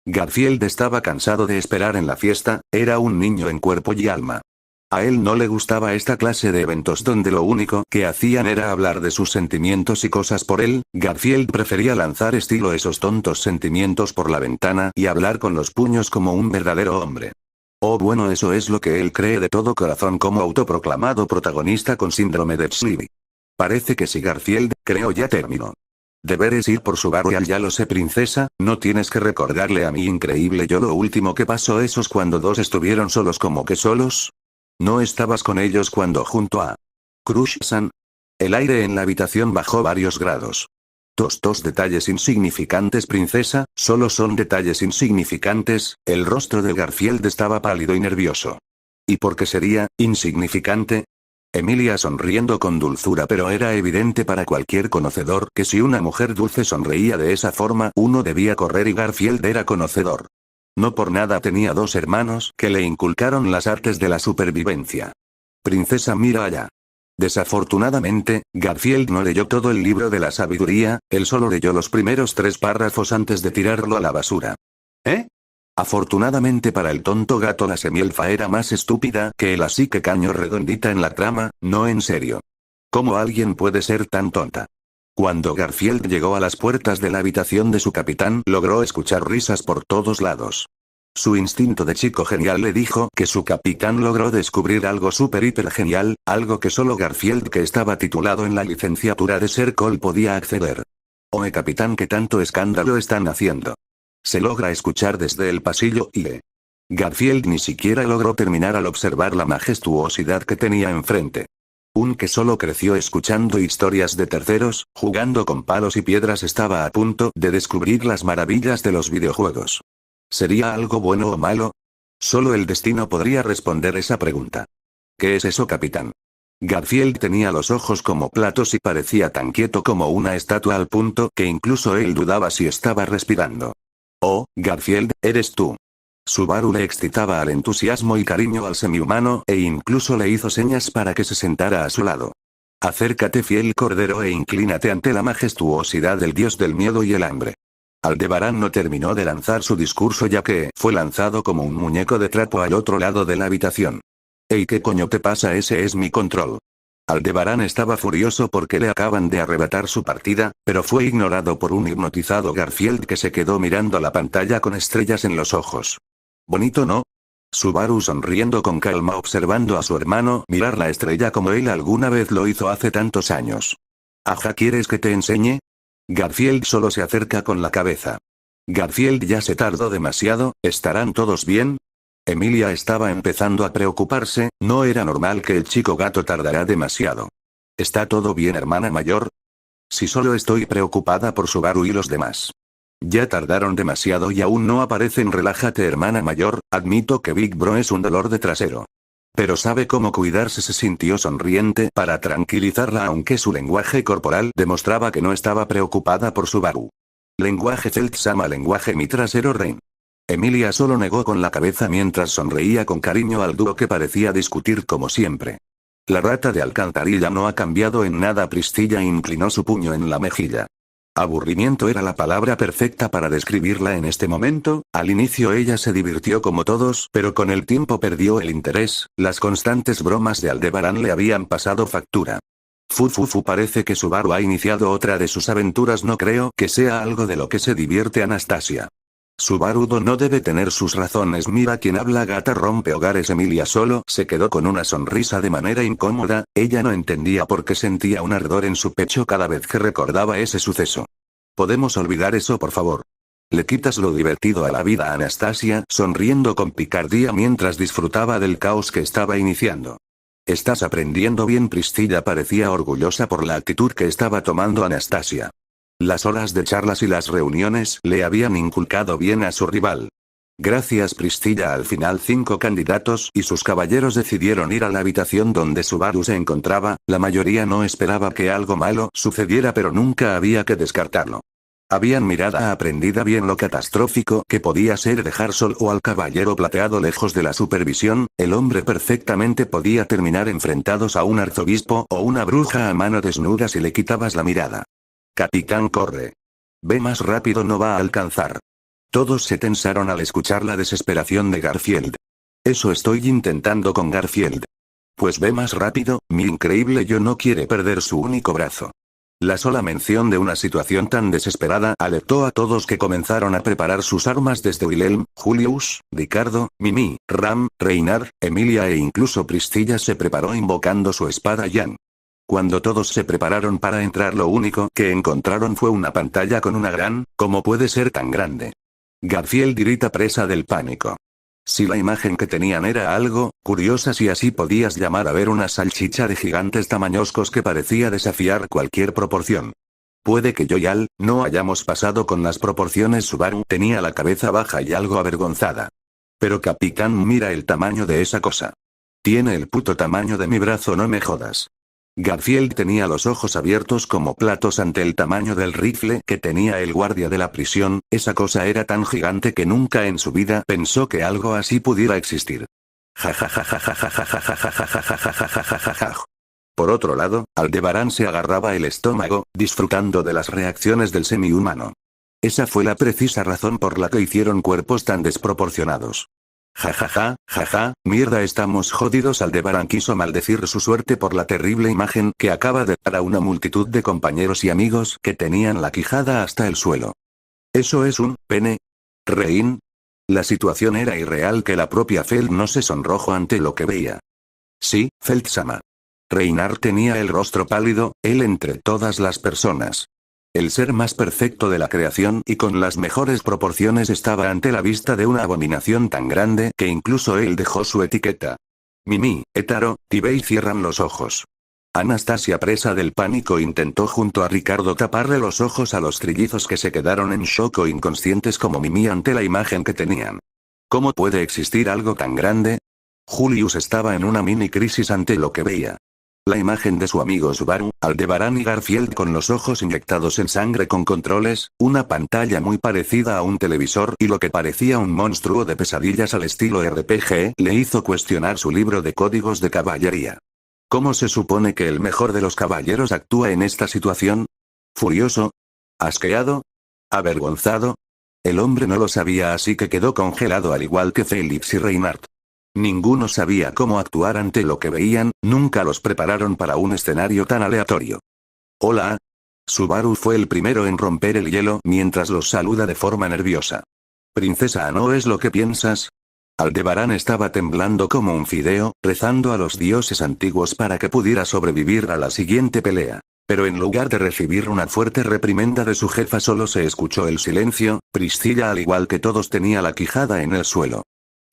Garfield estaba cansado de esperar en la fiesta, era un niño en cuerpo y alma. A él no le gustaba esta clase de eventos donde lo único que hacían era hablar de sus sentimientos y cosas por él. Garfield prefería lanzar estilo esos tontos sentimientos por la ventana y hablar con los puños como un verdadero hombre. Oh, bueno, eso es lo que él cree de todo corazón como autoproclamado protagonista con síndrome de Sleepy. Parece que si Garfield, creo ya terminó. Deberes ir por Subaru y Al, ya lo sé, princesa, no tienes que recordarle a mi increíble yo lo último que pasó. Esos cuando dos estuvieron solos, como que solos. ¿No estabas con ellos cuando junto a Crush-san? El aire en la habitación bajó varios grados. Dos detalles insignificantes, princesa, solo son detalles insignificantes. El rostro de Garfield estaba pálido y nervioso. ¿Y por qué sería insignificante? Emilia sonriendo con dulzura, pero era evidente para cualquier conocedor que si una mujer dulce sonreía de esa forma, uno debía correr, y Garfield era conocedor. No por nada tenía dos hermanos que le inculcaron las artes de la supervivencia. Princesa, mira allá. Desafortunadamente, Garfield no leyó todo el libro de la sabiduría, él solo leyó los primeros 3 párrafos antes de tirarlo a la basura. ¿Eh? Afortunadamente para el tonto gato, la semielfa era más estúpida que él, así que caño redondita en la trama, no en serio. ¿Cómo alguien puede ser tan tonta? Cuando Garfield llegó a las puertas de la habitación de su capitán, logró escuchar risas por todos lados. Su instinto de chico genial le dijo que su capitán logró descubrir algo súper hiper genial, algo que solo Garfield, que estaba titulado en la licenciatura de Ser Cole, podía acceder. Oe capitán, ¿qué tanto escándalo están haciendo? Se logra escuchar desde el pasillo y Garfield ni siquiera logró terminar al observar la majestuosidad que tenía enfrente. Un que solo creció escuchando historias de terceros, jugando con palos y piedras, estaba a punto de descubrir las maravillas de los videojuegos. ¿Sería algo bueno o malo? Solo el destino podría responder esa pregunta. ¿Qué es eso, capitán? Garfield tenía los ojos como platos y parecía tan quieto como una estatua, al punto que incluso él dudaba si estaba respirando. Oh, Garfield, ¿eres tú? Subaru le excitaba al entusiasmo y cariño al semihumano, e incluso le hizo señas para que se sentara a su lado. Acércate, fiel cordero, e inclínate ante la majestuosidad del dios del miedo y el hambre. Aldebarán no terminó de lanzar su discurso, ya que fue lanzado como un muñeco de trapo al otro lado de la habitación. «Ey, ¿qué coño te pasa? Ese es mi control». Aldebarán estaba furioso porque le acaban de arrebatar su partida, pero fue ignorado por un hipnotizado Garfield que se quedó mirando la pantalla con estrellas en los ojos. ¿Bonito, no? Subaru sonriendo con calma, observando a su hermano mirar la estrella como él alguna vez lo hizo hace tantos años. Ajá, ¿quieres que te enseñe? Garfield solo se acerca con la cabeza. Garfield ya se tardó demasiado, ¿estarán todos bien? Emilia estaba empezando a preocuparse, no era normal que el chico gato tardara demasiado. ¿Está todo bien, hermana mayor? Si solo estoy preocupada por Subaru y los demás. Ya tardaron demasiado y aún no aparecen. Relájate, hermana mayor, admito que Big Bro es un dolor de trasero. Pero sabe cómo cuidarse. Se sintió sonriente para tranquilizarla, aunque su lenguaje corporal demostraba que no estaba preocupada por Subaru. Lenguaje Zeltsama, lenguaje mi trasero Rein. Emilia solo negó con la cabeza mientras sonreía con cariño al dúo que parecía discutir como siempre. La rata de alcantarilla no ha cambiado en nada. Priscilla inclinó su puño en la mejilla. Aburrimiento era la palabra perfecta para describirla en este momento. Al inicio ella se divirtió como todos, pero con el tiempo perdió el interés. Las constantes bromas de Aldebarán le habían pasado factura. Parece que Subaru ha iniciado otra de sus aventuras. No creo que sea algo de lo que se divierte Anastasia. Subaru no debe tener sus razones. Mira quién habla, gata rompe hogares. Emilia solo se quedó con una sonrisa de manera incómoda, ella no entendía por qué sentía un ardor en su pecho cada vez que recordaba ese suceso. ¿Podemos olvidar eso, por favor? Le quitas lo divertido a la vida. Anastasia sonriendo con picardía mientras disfrutaba del caos que estaba iniciando. Estás aprendiendo bien. Priscilla parecía orgullosa por la actitud que estaba tomando Anastasia. Las horas de charlas y las reuniones le habían inculcado bien a su rival. Gracias, Priscilla. Al final 5 candidatos y sus caballeros decidieron ir a la habitación donde Subaru se encontraba. La mayoría no esperaba que algo malo sucediera, pero nunca había que descartarlo. Habían mirada aprendida bien lo catastrófico que podía ser dejar solo al caballero plateado lejos de la supervisión. El hombre perfectamente podía terminar enfrentados a un arzobispo o una bruja a mano desnuda si le quitabas la mirada. Capitán, corre. Ve más rápido, no va a alcanzar. Todos se tensaron al escuchar la desesperación de Garfield. Eso estoy intentando con Garfield. Pues ve más rápido, mi increíble yo no quiere perder su único brazo. La sola mención de una situación tan desesperada alertó a todos, que comenzaron a preparar sus armas. Desde Wilhelm, Julius, Ricardo, Mimi, Ram, Reynard, Emilia e incluso Priscilla se preparó invocando su espada Yang. Cuando todos se prepararon para entrar, lo único que encontraron fue una pantalla con una gran, ¿cómo puede ser tan grande? Garfield grita, presa del pánico. Si la imagen que tenían era algo curiosa, si así podías llamar, a ver una salchicha de gigantes tamañoscos que parecía desafiar cualquier proporción. Puede que yo y Al no hayamos pasado con las proporciones. Subaru tenía la cabeza baja y algo avergonzada. Pero capitán, mira el tamaño de esa cosa. Tiene el puto tamaño de mi brazo, no me jodas. Garfield tenía los ojos abiertos como platos ante el tamaño del rifle que tenía el guardia de la prisión, esa cosa era tan gigante que nunca en su vida pensó que algo así pudiera existir. Por otro lado, Aldebarán se agarraba el estómago, disfrutando de las reacciones del semihumano. Esa fue la precisa razón por la que hicieron cuerpos tan desproporcionados. Jaja, mierda, estamos jodidos. Aldebarán quiso maldecir su suerte por la terrible imagen que acaba de dar a una multitud de compañeros y amigos que tenían la quijada hasta el suelo. ¿Eso es un pene? ¿Rein? La situación era irreal que la propia Feld no se sonrojó ante lo que veía. Sí, Feld-sama. Reinar tenía el rostro pálido, él entre todas las personas. El ser más perfecto de la creación y con las mejores proporciones estaba ante la vista de una abominación tan grande que incluso él dejó su etiqueta. Mimi, Etaro, Tibei cierran los ojos. Anastasia, presa del pánico, intentó junto a Ricardo taparle los ojos a los trillizos que se quedaron en shock o inconscientes como Mimi ante la imagen que tenían. ¿Cómo puede existir algo tan grande? Julius estaba en una mini crisis ante lo que veía. La imagen de su amigo Subaru, Aldebarán y Garfield con los ojos inyectados en sangre con controles, una pantalla muy parecida a un televisor y lo que parecía un monstruo de pesadillas al estilo RPG, le hizo cuestionar su libro de códigos de caballería. ¿Cómo se supone que el mejor de los caballeros actúa en esta situación? ¿Furioso? ¿Asqueado? ¿Avergonzado? El hombre no lo sabía, así que quedó congelado al igual que Felix y Reinhardt. Ninguno sabía cómo actuar ante lo que veían, nunca los prepararon para un escenario tan aleatorio. Hola. Subaru fue el primero en romper el hielo mientras los saluda de forma nerviosa. Princesa, ¿no es lo que piensas? Aldebarán estaba temblando como un fideo, rezando a los dioses antiguos para que pudiera sobrevivir a la siguiente pelea. Pero en lugar de recibir una fuerte reprimenda de su jefa solo se escuchó el silencio. Priscilla, al igual que todos, tenía la quijada en el suelo.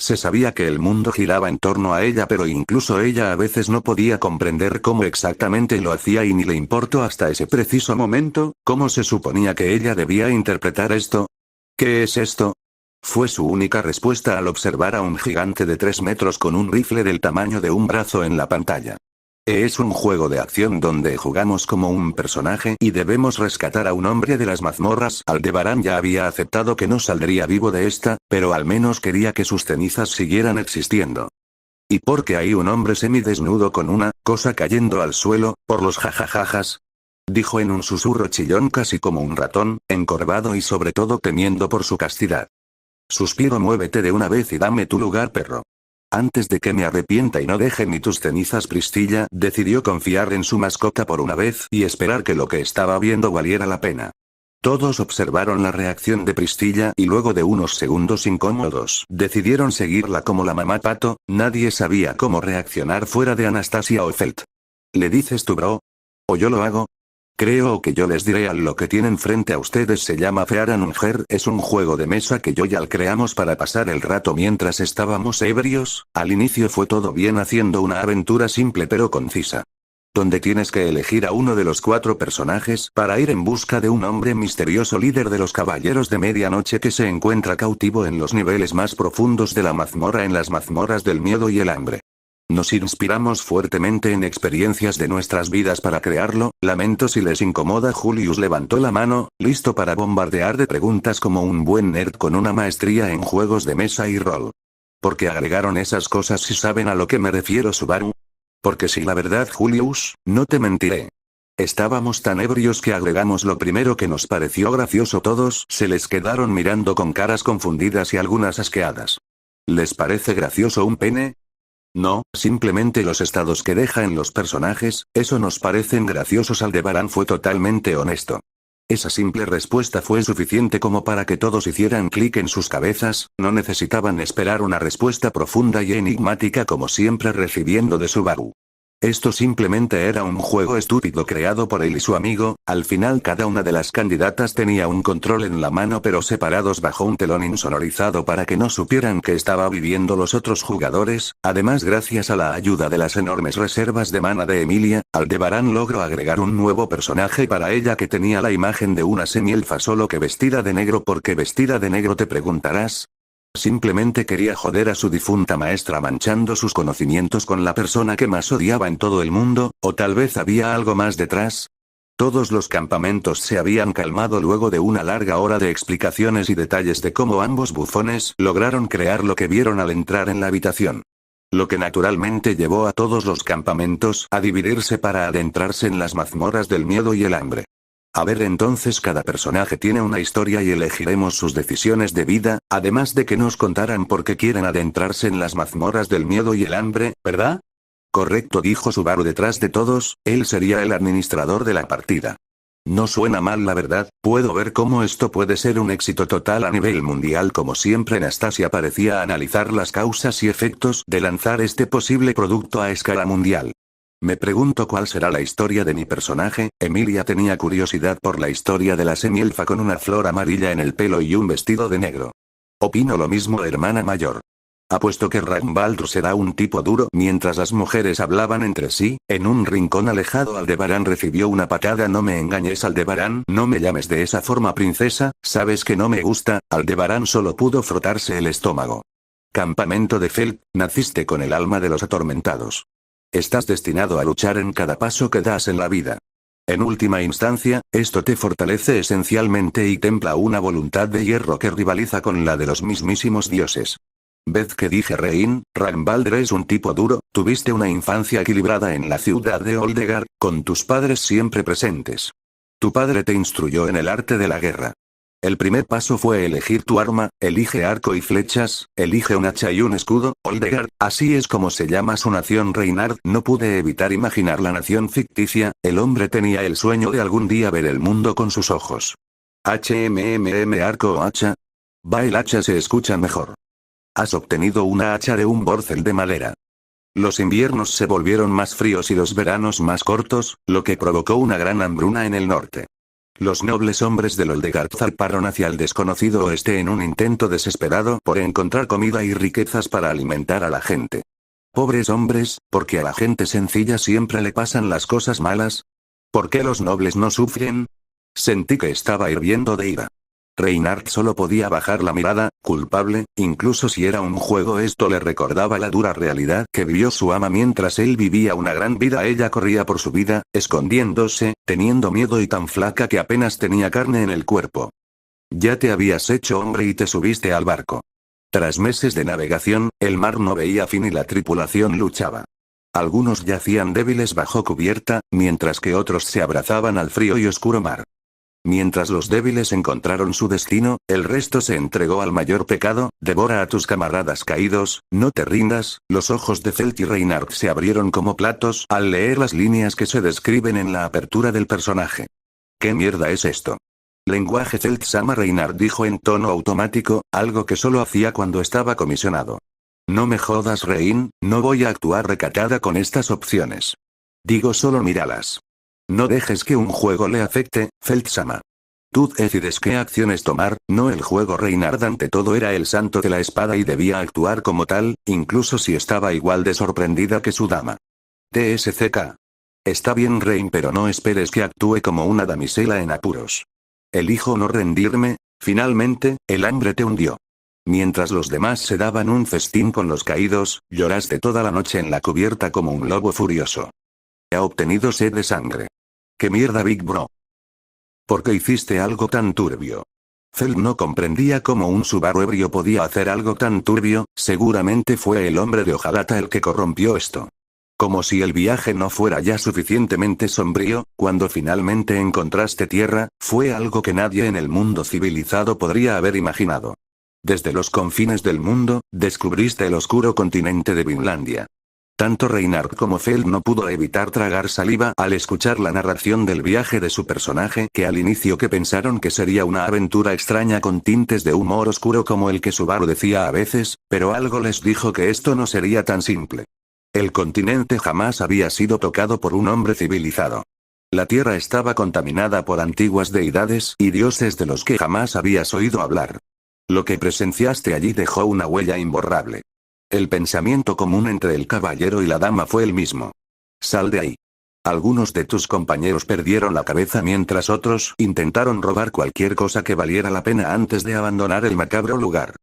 Se sabía que el mundo giraba en torno a ella, pero incluso ella a veces no podía comprender cómo exactamente lo hacía y ni le importó hasta ese preciso momento. ¿Cómo se suponía que ella debía interpretar esto? ¿Qué es esto? Fue su única respuesta al observar a un gigante de 3 metros con un rifle del tamaño de un brazo en la pantalla. Es un juego de acción donde jugamos como un personaje y debemos rescatar a un hombre de las mazmorras. Aldebarán ya había aceptado que no saldría vivo de esta, pero al menos quería que sus cenizas siguieran existiendo. ¿Y por qué hay un hombre semidesnudo con una cosa cayendo al suelo, por los jajajajas? Dijo en un susurro chillón casi como un ratón, encorvado y sobre todo temiendo por su castidad. Suspiro, muévete de una vez y dame tu lugar, perro. Antes de que me arrepienta y no deje ni tus cenizas. Priscilla decidió confiar en su mascota por una vez y esperar que lo que estaba viendo valiera la pena. Todos observaron la reacción de Priscilla y luego de unos segundos incómodos decidieron seguirla como la mamá pato. Nadie sabía cómo reaccionar fuera de Anastasia o Felt. ¿Le dices tú, bro? ¿O yo lo hago? Creo que yo les diré a lo que tienen frente a ustedes. Se llama Fear and Hunger, es un juego de mesa que yo y Al creamos para pasar el rato mientras estábamos ebrios. Al inicio fue todo bien, haciendo una aventura simple pero concisa. Donde tienes que elegir a uno de los 4 personajes para ir en busca de un hombre misterioso, líder de los Caballeros de Medianoche, que se encuentra cautivo en los niveles más profundos de la mazmorra, en las mazmorras del miedo y el hambre. Nos inspiramos fuertemente en experiencias de nuestras vidas para crearlo. Lamento si les incomoda. Julius levantó la mano, listo para bombardear de preguntas como un buen nerd con una maestría en juegos de mesa y rol. ¿Por qué agregaron esas cosas si saben a lo que me refiero, Subaru? Porque si la verdad, Julius, no te mentiré. Estábamos tan ebrios que agregamos lo primero que nos pareció gracioso. Todos se les quedaron mirando con caras confundidas y algunas asqueadas. ¿Les parece gracioso un pene? No, simplemente los estados que deja en los personajes, eso nos parecen graciosos. Aldebarán fue totalmente honesto. Esa simple respuesta fue suficiente como para que todos hicieran clic en sus cabezas, no necesitaban esperar una respuesta profunda y enigmática como siempre recibiendo de Subaru. Esto simplemente era un juego estúpido creado por él y su amigo. Al final cada una de las candidatas tenía un control en la mano, pero separados bajo un telón insonorizado para que no supieran que estaba viviendo los otros jugadores. Además, gracias a la ayuda de las enormes reservas de mana de Emilia, Aldebarán logró agregar un nuevo personaje para ella que tenía la imagen de una semielfa, solo que vestida de negro. ¿Por qué vestida de negro?, te preguntarás. Simplemente quería joder a su difunta maestra manchando sus conocimientos con la persona que más odiaba en todo el mundo, o tal vez había algo más detrás. Todos los campamentos se habían calmado luego de una larga hora de explicaciones y detalles de cómo ambos bufones lograron crear lo que vieron al entrar en la habitación. Lo que naturalmente llevó a todos los campamentos a dividirse para adentrarse en las mazmorras del miedo y el hambre. A ver, entonces cada personaje tiene una historia y elegiremos sus decisiones de vida, además de que nos contaran por qué quieren adentrarse en las mazmorras del miedo y el hambre, ¿verdad? Correcto, dijo Subaru detrás de todos, él sería el administrador de la partida. No suena mal, la verdad, puedo ver cómo esto puede ser un éxito total a nivel mundial. Como siempre, Anastasia parecía analizar las causas y efectos de lanzar este posible producto a escala mundial. Me pregunto cuál será la historia de mi personaje. Emilia tenía curiosidad por la historia de la semielfa con una flor amarilla en el pelo y un vestido de negro. Opino lo mismo, hermana mayor. Apuesto que Ragnvaldr será un tipo duro. Mientras las mujeres hablaban entre sí, en un rincón alejado Aldebarán recibió una patada. No me engañes, Aldebarán, no me llames de esa forma, princesa, sabes que no me gusta. Aldebarán solo pudo frotarse el estómago. Campamento de Feld, naciste con el alma de los atormentados. Estás destinado a luchar en cada paso que das en la vida. En última instancia, esto te fortalece esencialmente y templa una voluntad de hierro que rivaliza con la de los mismísimos dioses. ¿Ved que dije, Rein? Ragnvaldr es un tipo duro. Tuviste una infancia equilibrada en la ciudad de Oldegard, con tus padres siempre presentes. Tu padre te instruyó en el arte de la guerra. El primer paso fue elegir tu arma, elige arco y flechas, elige un hacha y un escudo. Oldegard, así es como se llama su nación. Reinhard, no pude evitar imaginar la nación ficticia. El hombre tenía el sueño de algún día ver el mundo con sus ojos. Arco o hacha. Va, el hacha se escucha mejor. Has obtenido una hacha de un borcel de madera. Los inviernos se volvieron más fríos y los veranos más cortos, lo que provocó una gran hambruna en el norte. Los nobles hombres del Oldegard zarparon hacia el desconocido oeste en un intento desesperado por encontrar comida y riquezas para alimentar a la gente. Pobres hombres, porque a la gente sencilla siempre le pasan las cosas malas. ¿Por qué los nobles no sufren? Sentí que estaba hirviendo de ira. Reinhard solo podía bajar la mirada, culpable, incluso si era un juego. Esto le recordaba la dura realidad que vivió su ama mientras él vivía una gran vida. Ella corría por su vida, escondiéndose, teniendo miedo y tan flaca que apenas tenía carne en el cuerpo. Ya te habías hecho hombre y te subiste al barco. Tras meses de navegación, el mar no veía fin y la tripulación luchaba. Algunos yacían débiles bajo cubierta, mientras que otros se abrazaban al frío y oscuro mar. Mientras los débiles encontraron su destino, el resto se entregó al mayor pecado. Devora a tus camaradas caídos, no te rindas. Los ojos de Felt y Reinhard se abrieron como platos al leer las líneas que se describen en la apertura del personaje. ¿Qué mierda es esto? Lenguaje Felt-sama, Reinhard dijo en tono automático, algo que solo hacía cuando estaba comisionado. No me jodas, Rein, no voy a actuar recatada con estas opciones. Digo, solo míralas. No dejes que un juego le afecte, Felt-sama. Tú decides qué acciones tomar, no el juego. Reinhard ante todo era el santo de la espada y debía actuar como tal, incluso si estaba igual de sorprendida que su dama. TSCK. Está bien, Rein, pero no esperes que actúe como una damisela en apuros. Elijo no rendirme. Finalmente, el hambre te hundió. Mientras los demás se daban un festín con los caídos, lloraste toda la noche en la cubierta como un lobo furioso. Ha obtenido sed de sangre. ¿Qué mierda, Big Bro? ¿Por qué hiciste algo tan turbio? Felt no comprendía cómo un Subaru ebrio podía hacer algo tan turbio. Seguramente fue el hombre de hojalata el que corrompió esto. Como si el viaje no fuera ya suficientemente sombrío, cuando finalmente encontraste tierra, fue algo que nadie en el mundo civilizado podría haber imaginado. Desde los confines del mundo, descubriste el oscuro continente de Vinlandia. Tanto Reinhard como Felt no pudo evitar tragar saliva al escuchar la narración del viaje de su personaje, que al inicio que pensaron que sería una aventura extraña con tintes de humor oscuro como el que Subaru decía a veces, pero algo les dijo que esto no sería tan simple. El continente jamás había sido tocado por un hombre civilizado. La tierra estaba contaminada por antiguas deidades y dioses de los que jamás habías oído hablar. Lo que presenciaste allí dejó una huella imborrable. El pensamiento común entre el caballero y la dama fue el mismo. Sal de ahí. Algunos de tus compañeros perdieron la cabeza mientras otros intentaron robar cualquier cosa que valiera la pena antes de abandonar el macabro lugar.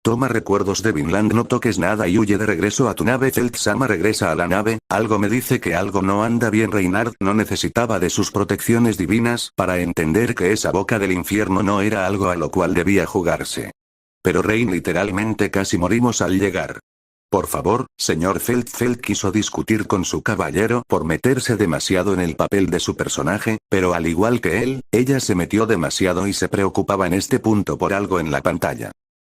Toma recuerdos de Vinland, no toques nada y huye de regreso a tu nave. Felt-sama regresa a la nave. Algo me dice que algo no anda bien. Reynard no necesitaba de sus protecciones divinas para entender que esa boca del infierno no era algo a lo cual debía jugarse. Pero Rein, literalmente casi morimos al llegar. Por favor, señor Felt. Felt quiso discutir con su caballero por meterse demasiado en el papel de su personaje, pero al igual que él, ella se metió demasiado y se preocupaba en este punto por algo en la pantalla.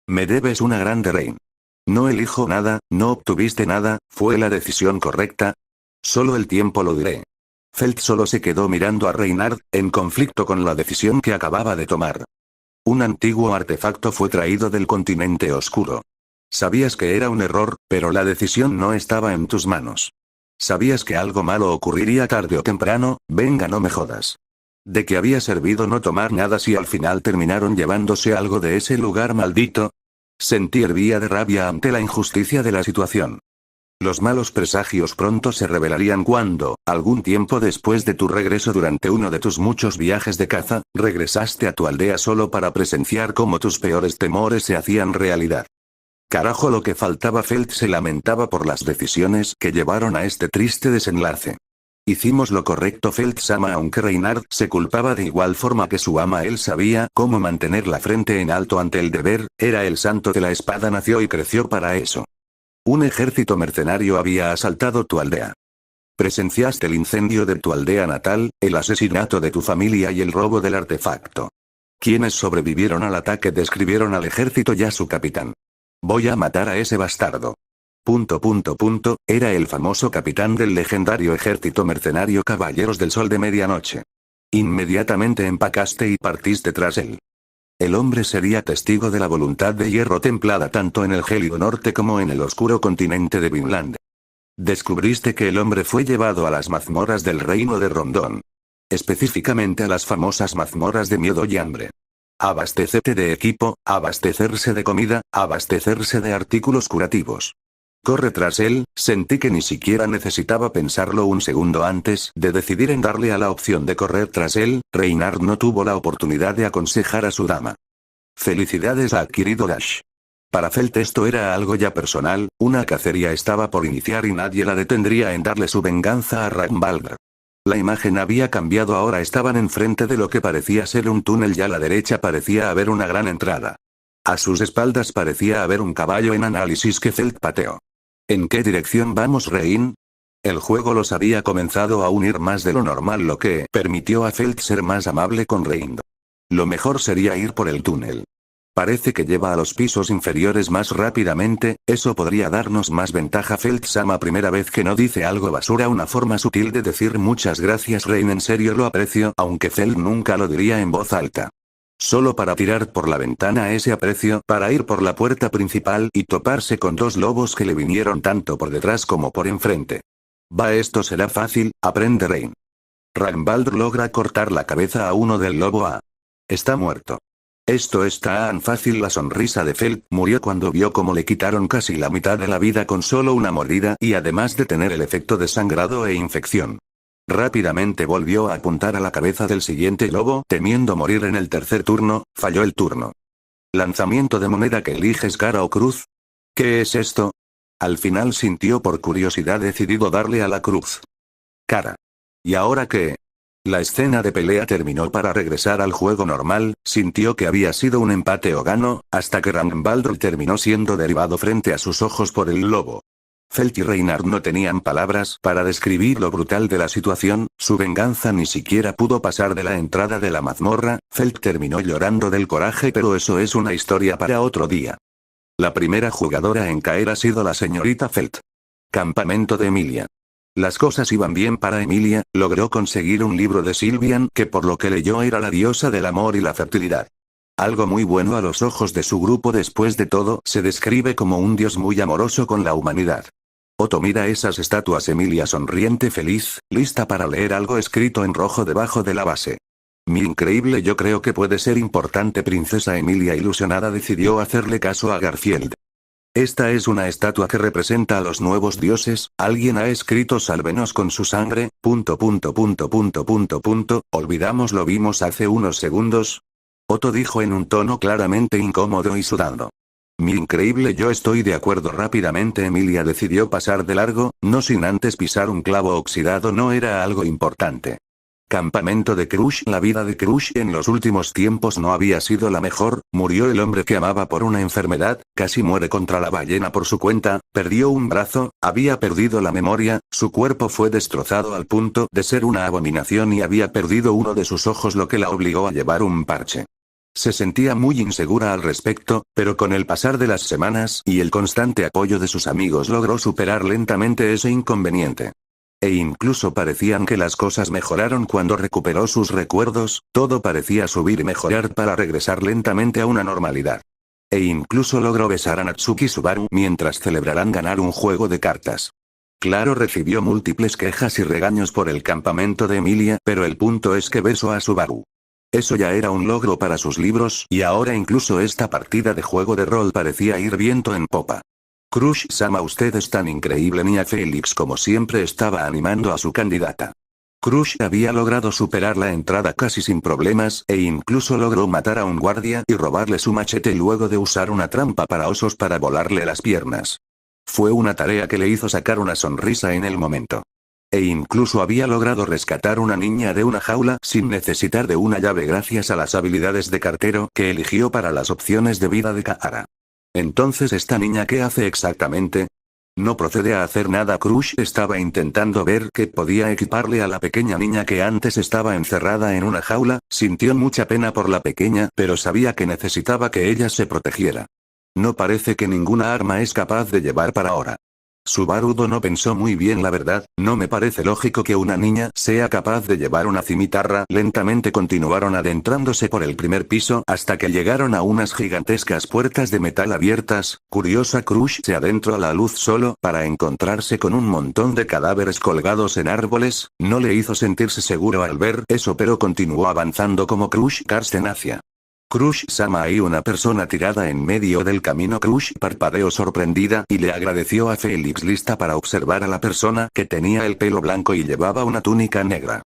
Me debes una grande, Rein. No elijo nada, no obtuviste nada, ¿fue la decisión correcta? Solo el tiempo lo diré. Felt solo se quedó mirando a Reynard, en conflicto con la decisión que acababa de tomar. Un antiguo artefacto fue traído del continente oscuro. Sabías que era un error, pero la decisión no estaba en tus manos. Sabías que algo malo ocurriría tarde o temprano, venga, no me jodas. ¿De qué había servido no tomar nada si al final terminaron llevándose algo de ese lugar maldito? Sentí hervía de rabia ante la injusticia de la situación. Los malos presagios pronto se revelarían cuando, algún tiempo después de tu regreso durante uno de tus muchos viajes de caza, regresaste a tu aldea solo para presenciar cómo tus peores temores se hacían realidad. Carajo, lo que faltaba. Felt se lamentaba por las decisiones que llevaron a este triste desenlace. Hicimos lo correcto, Felt-sama, aunque Reynard se culpaba de igual forma que su ama. Él sabía cómo mantener la frente en alto ante el deber, era el santo de la espada, nació y creció para eso. Un ejército mercenario había asaltado tu aldea. Presenciaste el incendio de tu aldea natal, el asesinato de tu familia y el robo del artefacto. Quienes sobrevivieron al ataque describieron al ejército y a su capitán. Voy a matar a ese bastardo. Era el famoso capitán del legendario ejército mercenario Caballeros del Sol de Medianoche. Inmediatamente empacaste y partiste tras él. El hombre sería testigo de la voluntad de hierro templada tanto en el gélido norte como en el oscuro continente de Vinland. Descubriste que el hombre fue llevado a las mazmorras del reino de Rondón. Específicamente a las famosas mazmorras de miedo y hambre. Abastecerte de equipo, abastecerse de comida, abastecerse de artículos curativos. Corre tras él. Sentí que ni siquiera necesitaba pensarlo un segundo antes de decidir en darle a la opción de correr tras él. Reynard no tuvo la oportunidad de aconsejar a su dama. Felicidades, ha adquirido Dash. Para Felt esto era algo ya personal, una cacería estaba por iniciar y nadie la detendría en darle su venganza a Ragnvaldr. La imagen había cambiado, ahora estaban enfrente de lo que parecía ser un túnel y a la derecha parecía haber una gran entrada. A sus espaldas parecía haber un caballo en análisis que Felt pateó. ¿En qué dirección vamos, Rein? El juego los había comenzado a unir más de lo normal, lo que permitió a Felt ser más amable con Rein. Lo mejor sería ir por el túnel. Parece que lleva a los pisos inferiores más rápidamente, eso podría darnos más ventaja. Felt-sama, primera vez que no dice algo basura, una forma sutil de decir muchas gracias, Rein, en serio lo aprecio, aunque Felt nunca lo diría en voz alta. Solo para tirar por la ventana ese aprecio, para ir por la puerta principal y toparse con dos lobos que le vinieron tanto por detrás como por enfrente. Va, esto será fácil, aprende Rein. Ragnvaldr logra cortar la cabeza a uno del lobo A. Está muerto. Esto es tan fácil. La sonrisa de Felt murió cuando vio cómo le quitaron casi la mitad de la vida con solo una mordida y además de tener el efecto de sangrado e infección. Rápidamente volvió a apuntar a la cabeza del siguiente lobo, temiendo morir en el tercer turno, falló el turno. Lanzamiento de moneda, que eliges, cara o cruz. ¿Qué es esto? Al final sintió por curiosidad decidido darle a la cruz. Cara. ¿Y ahora qué? La escena de pelea terminó para regresar al juego normal, sintió que había sido un empate o gano, hasta que Ragnvaldr terminó siendo derribado frente a sus ojos por el lobo. Felt y Reynard no tenían palabras para describir lo brutal de la situación, su venganza ni siquiera pudo pasar de la entrada de la mazmorra. Felt terminó llorando del coraje, pero eso es una historia para otro día. La primera jugadora en caer ha sido la señorita Felt. Campamento de Emilia. Las cosas iban bien para Emilia, logró conseguir un libro de Sylvian que por lo que leyó era la diosa del amor y la fertilidad. Algo muy bueno a los ojos de su grupo, después de todo, se describe como un dios muy amoroso con la humanidad. Otto, mira esas estatuas. Emilia sonriente feliz, lista para leer algo escrito en rojo debajo de la base. Mi increíble, yo creo que puede ser importante. Princesa Emilia ilusionada decidió hacerle caso a Garfield. Esta es una estatua que representa a los nuevos dioses, alguien ha escrito sálvenos con su sangre, ... Olvidamos, lo vimos hace unos segundos. Otto dijo en un tono claramente incómodo y sudando. Mi increíble, yo estoy de acuerdo. Rápidamente Emilia decidió pasar de largo, no sin antes pisar un clavo oxidado. No era algo importante. Campamento de Crush. La vida de Crush en los últimos tiempos no había sido la mejor. Murió el hombre que amaba por una enfermedad, casi muere contra la ballena por su cuenta, perdió un brazo, había perdido la memoria, su cuerpo fue destrozado al punto de ser una abominación y había perdido uno de sus ojos, lo que la obligó a llevar un parche. Se sentía muy insegura al respecto, pero con el pasar de las semanas y el constante apoyo de sus amigos logró superar lentamente ese inconveniente. E incluso parecían que las cosas mejoraron cuando recuperó sus recuerdos, todo parecía subir y mejorar para regresar lentamente a una normalidad. E incluso logró besar a Natsuki Subaru mientras celebrarán ganar un juego de cartas. Claro, recibió múltiples quejas y regaños por el campamento de Emilia, pero el punto es que besó a Subaru. Eso ya era un logro para sus libros y ahora incluso esta partida de juego de rol parecía ir viento en popa. Crush-sama, usted es tan increíble. Nia Felix como siempre estaba animando a su candidata. Crush había logrado superar la entrada casi sin problemas e incluso logró matar a un guardia y robarle su machete luego de usar una trampa para osos para volarle las piernas. Fue una tarea que le hizo sacar una sonrisa en el momento. E incluso había logrado rescatar una niña de una jaula sin necesitar de una llave gracias a las habilidades de cartero que eligió para las opciones de vida de Kaara. Entonces, ¿esta niña qué hace exactamente? No procede a hacer nada. Crush estaba intentando ver qué podía equiparle a la pequeña niña que antes estaba encerrada en una jaula, sintió mucha pena por la pequeña, pero sabía que necesitaba que ella se protegiera. No parece que ninguna arma es capaz de llevar para ahora. Subaru no pensó muy bien, la verdad, no me parece lógico que una niña sea capaz de llevar una cimitarra. Lentamente continuaron adentrándose por el primer piso hasta que llegaron a unas gigantescas puertas de metal abiertas. Curiosa, Crush se adentró a la luz solo para encontrarse con un montón de cadáveres colgados en árboles. No le hizo sentirse seguro al ver eso, pero continuó avanzando como Crush Karsten hacia Crush-sama. Hay una persona tirada en medio del camino. Crush parpadeó sorprendida y le agradeció a Felix, lista para observar a la persona que tenía el pelo blanco y llevaba una túnica negra.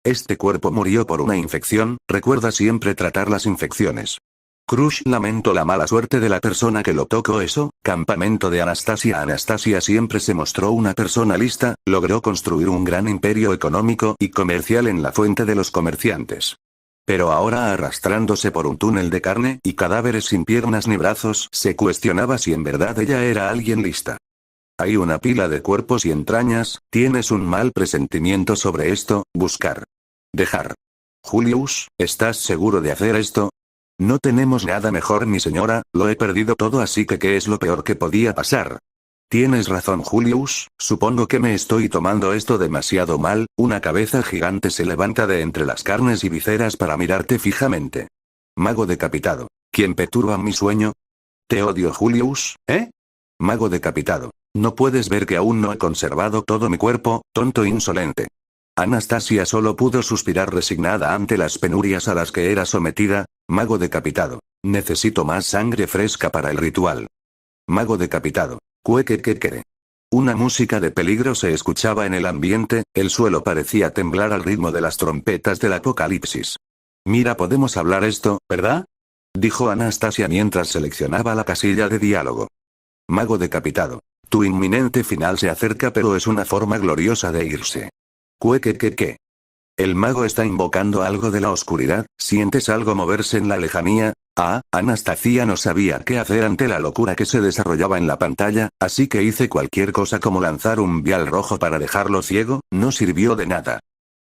Este cuerpo murió por una infección, recuerda siempre tratar las infecciones. Crush lamentó la mala suerte de la persona que lo tocó. Eso, campamento de Anastasia. Anastasia siempre se mostró una persona lista, logró construir un gran imperio económico y comercial en la fuente de los comerciantes. Pero ahora, arrastrándose por un túnel de carne y cadáveres sin piernas ni brazos, se cuestionaba si en verdad ella era alguien lista. Hay una pila de cuerpos y entrañas, ¿tienes un mal presentimiento sobre esto? Buscar. Dejar. Julius, ¿estás seguro de hacer esto? No tenemos nada mejor, mi señora, lo he perdido todo, así que ¿qué es lo peor que podía pasar? Tienes razón, Julius, supongo que me estoy tomando esto demasiado mal. Una cabeza gigante se levanta de entre las carnes y viseras para mirarte fijamente. Mago decapitado. ¿Quién perturba mi sueño? Te odio, Julius, ¿eh? Mago decapitado. ¿No puedes ver que aún no he conservado todo mi cuerpo, tonto insolente? Anastasia solo pudo suspirar resignada ante las penurias a las que era sometida. Mago decapitado. Necesito más sangre fresca para el ritual. Mago decapitado. Cuequequequere. Una música de peligro se escuchaba en el ambiente, el suelo parecía temblar al ritmo de las trompetas del apocalipsis. Mira, podemos hablar esto, ¿verdad? Dijo Anastasia mientras seleccionaba la casilla de diálogo. Mago decapitado. Tu inminente final se acerca, pero es una forma gloriosa de irse. Cuequequeque. El mago está invocando algo de la oscuridad. ¿Sientes algo moverse en la lejanía? Anastasia no sabía qué hacer ante la locura que se desarrollaba en la pantalla, así que hice cualquier cosa como lanzar un vial rojo para dejarlo ciego. No sirvió de nada.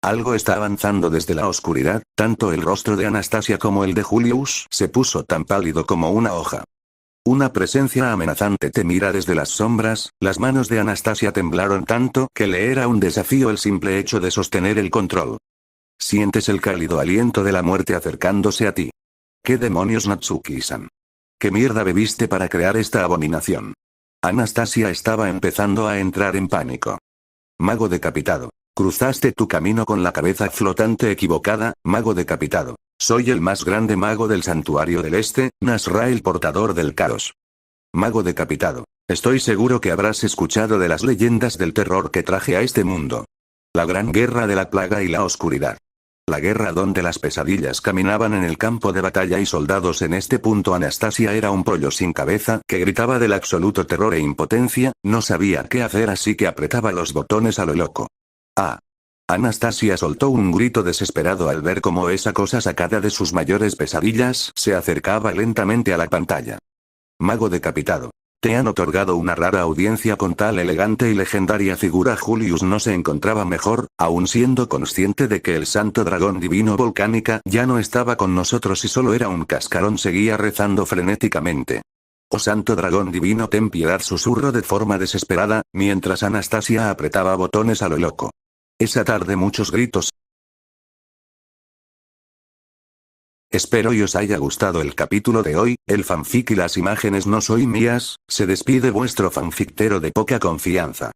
Algo está avanzando desde la oscuridad. Tanto el rostro de Anastasia como el de Julius se puso tan pálido como una hoja. Una presencia amenazante te mira desde las sombras. Las manos de Anastasia temblaron tanto que le era un desafío el simple hecho de sostener el control. Sientes el cálido aliento de la muerte acercándose a ti. ¿Qué demonios, Natsuki-san? ¿Qué mierda bebiste para crear esta abominación? Anastasia estaba empezando a entrar en pánico. Mago decapitado. Cruzaste tu camino con la cabeza flotante equivocada, mago decapitado. Soy el más grande mago del Santuario del Este, Nasra, el portador del caos. Mago decapitado. Estoy seguro que habrás escuchado de las leyendas del terror que traje a este mundo. La gran guerra de la plaga y la oscuridad. La guerra donde las pesadillas caminaban en el campo de batalla y soldados en este punto. Anastasia era un pollo sin cabeza que gritaba del absoluto terror e impotencia, no sabía qué hacer así que apretaba los botones a lo loco. ¡Ah! Anastasia soltó un grito desesperado al ver cómo esa cosa sacada de sus mayores pesadillas se acercaba lentamente a la pantalla. Mago decapitado. Te han otorgado una rara audiencia con tal elegante y legendaria figura. Julius no se encontraba mejor, aun siendo consciente de que el santo dragón divino Volcánica ya no estaba con nosotros y solo era un cascarón. Seguía rezando frenéticamente. Oh santo dragón divino, ten piedad, susurró de forma desesperada, mientras Anastasia apretaba botones a lo loco. Esa tarde muchos gritos. Espero y os haya gustado el capítulo de hoy. El fanfic y las imágenes no soy mías. Se despide vuestro fanfictero de poca confianza.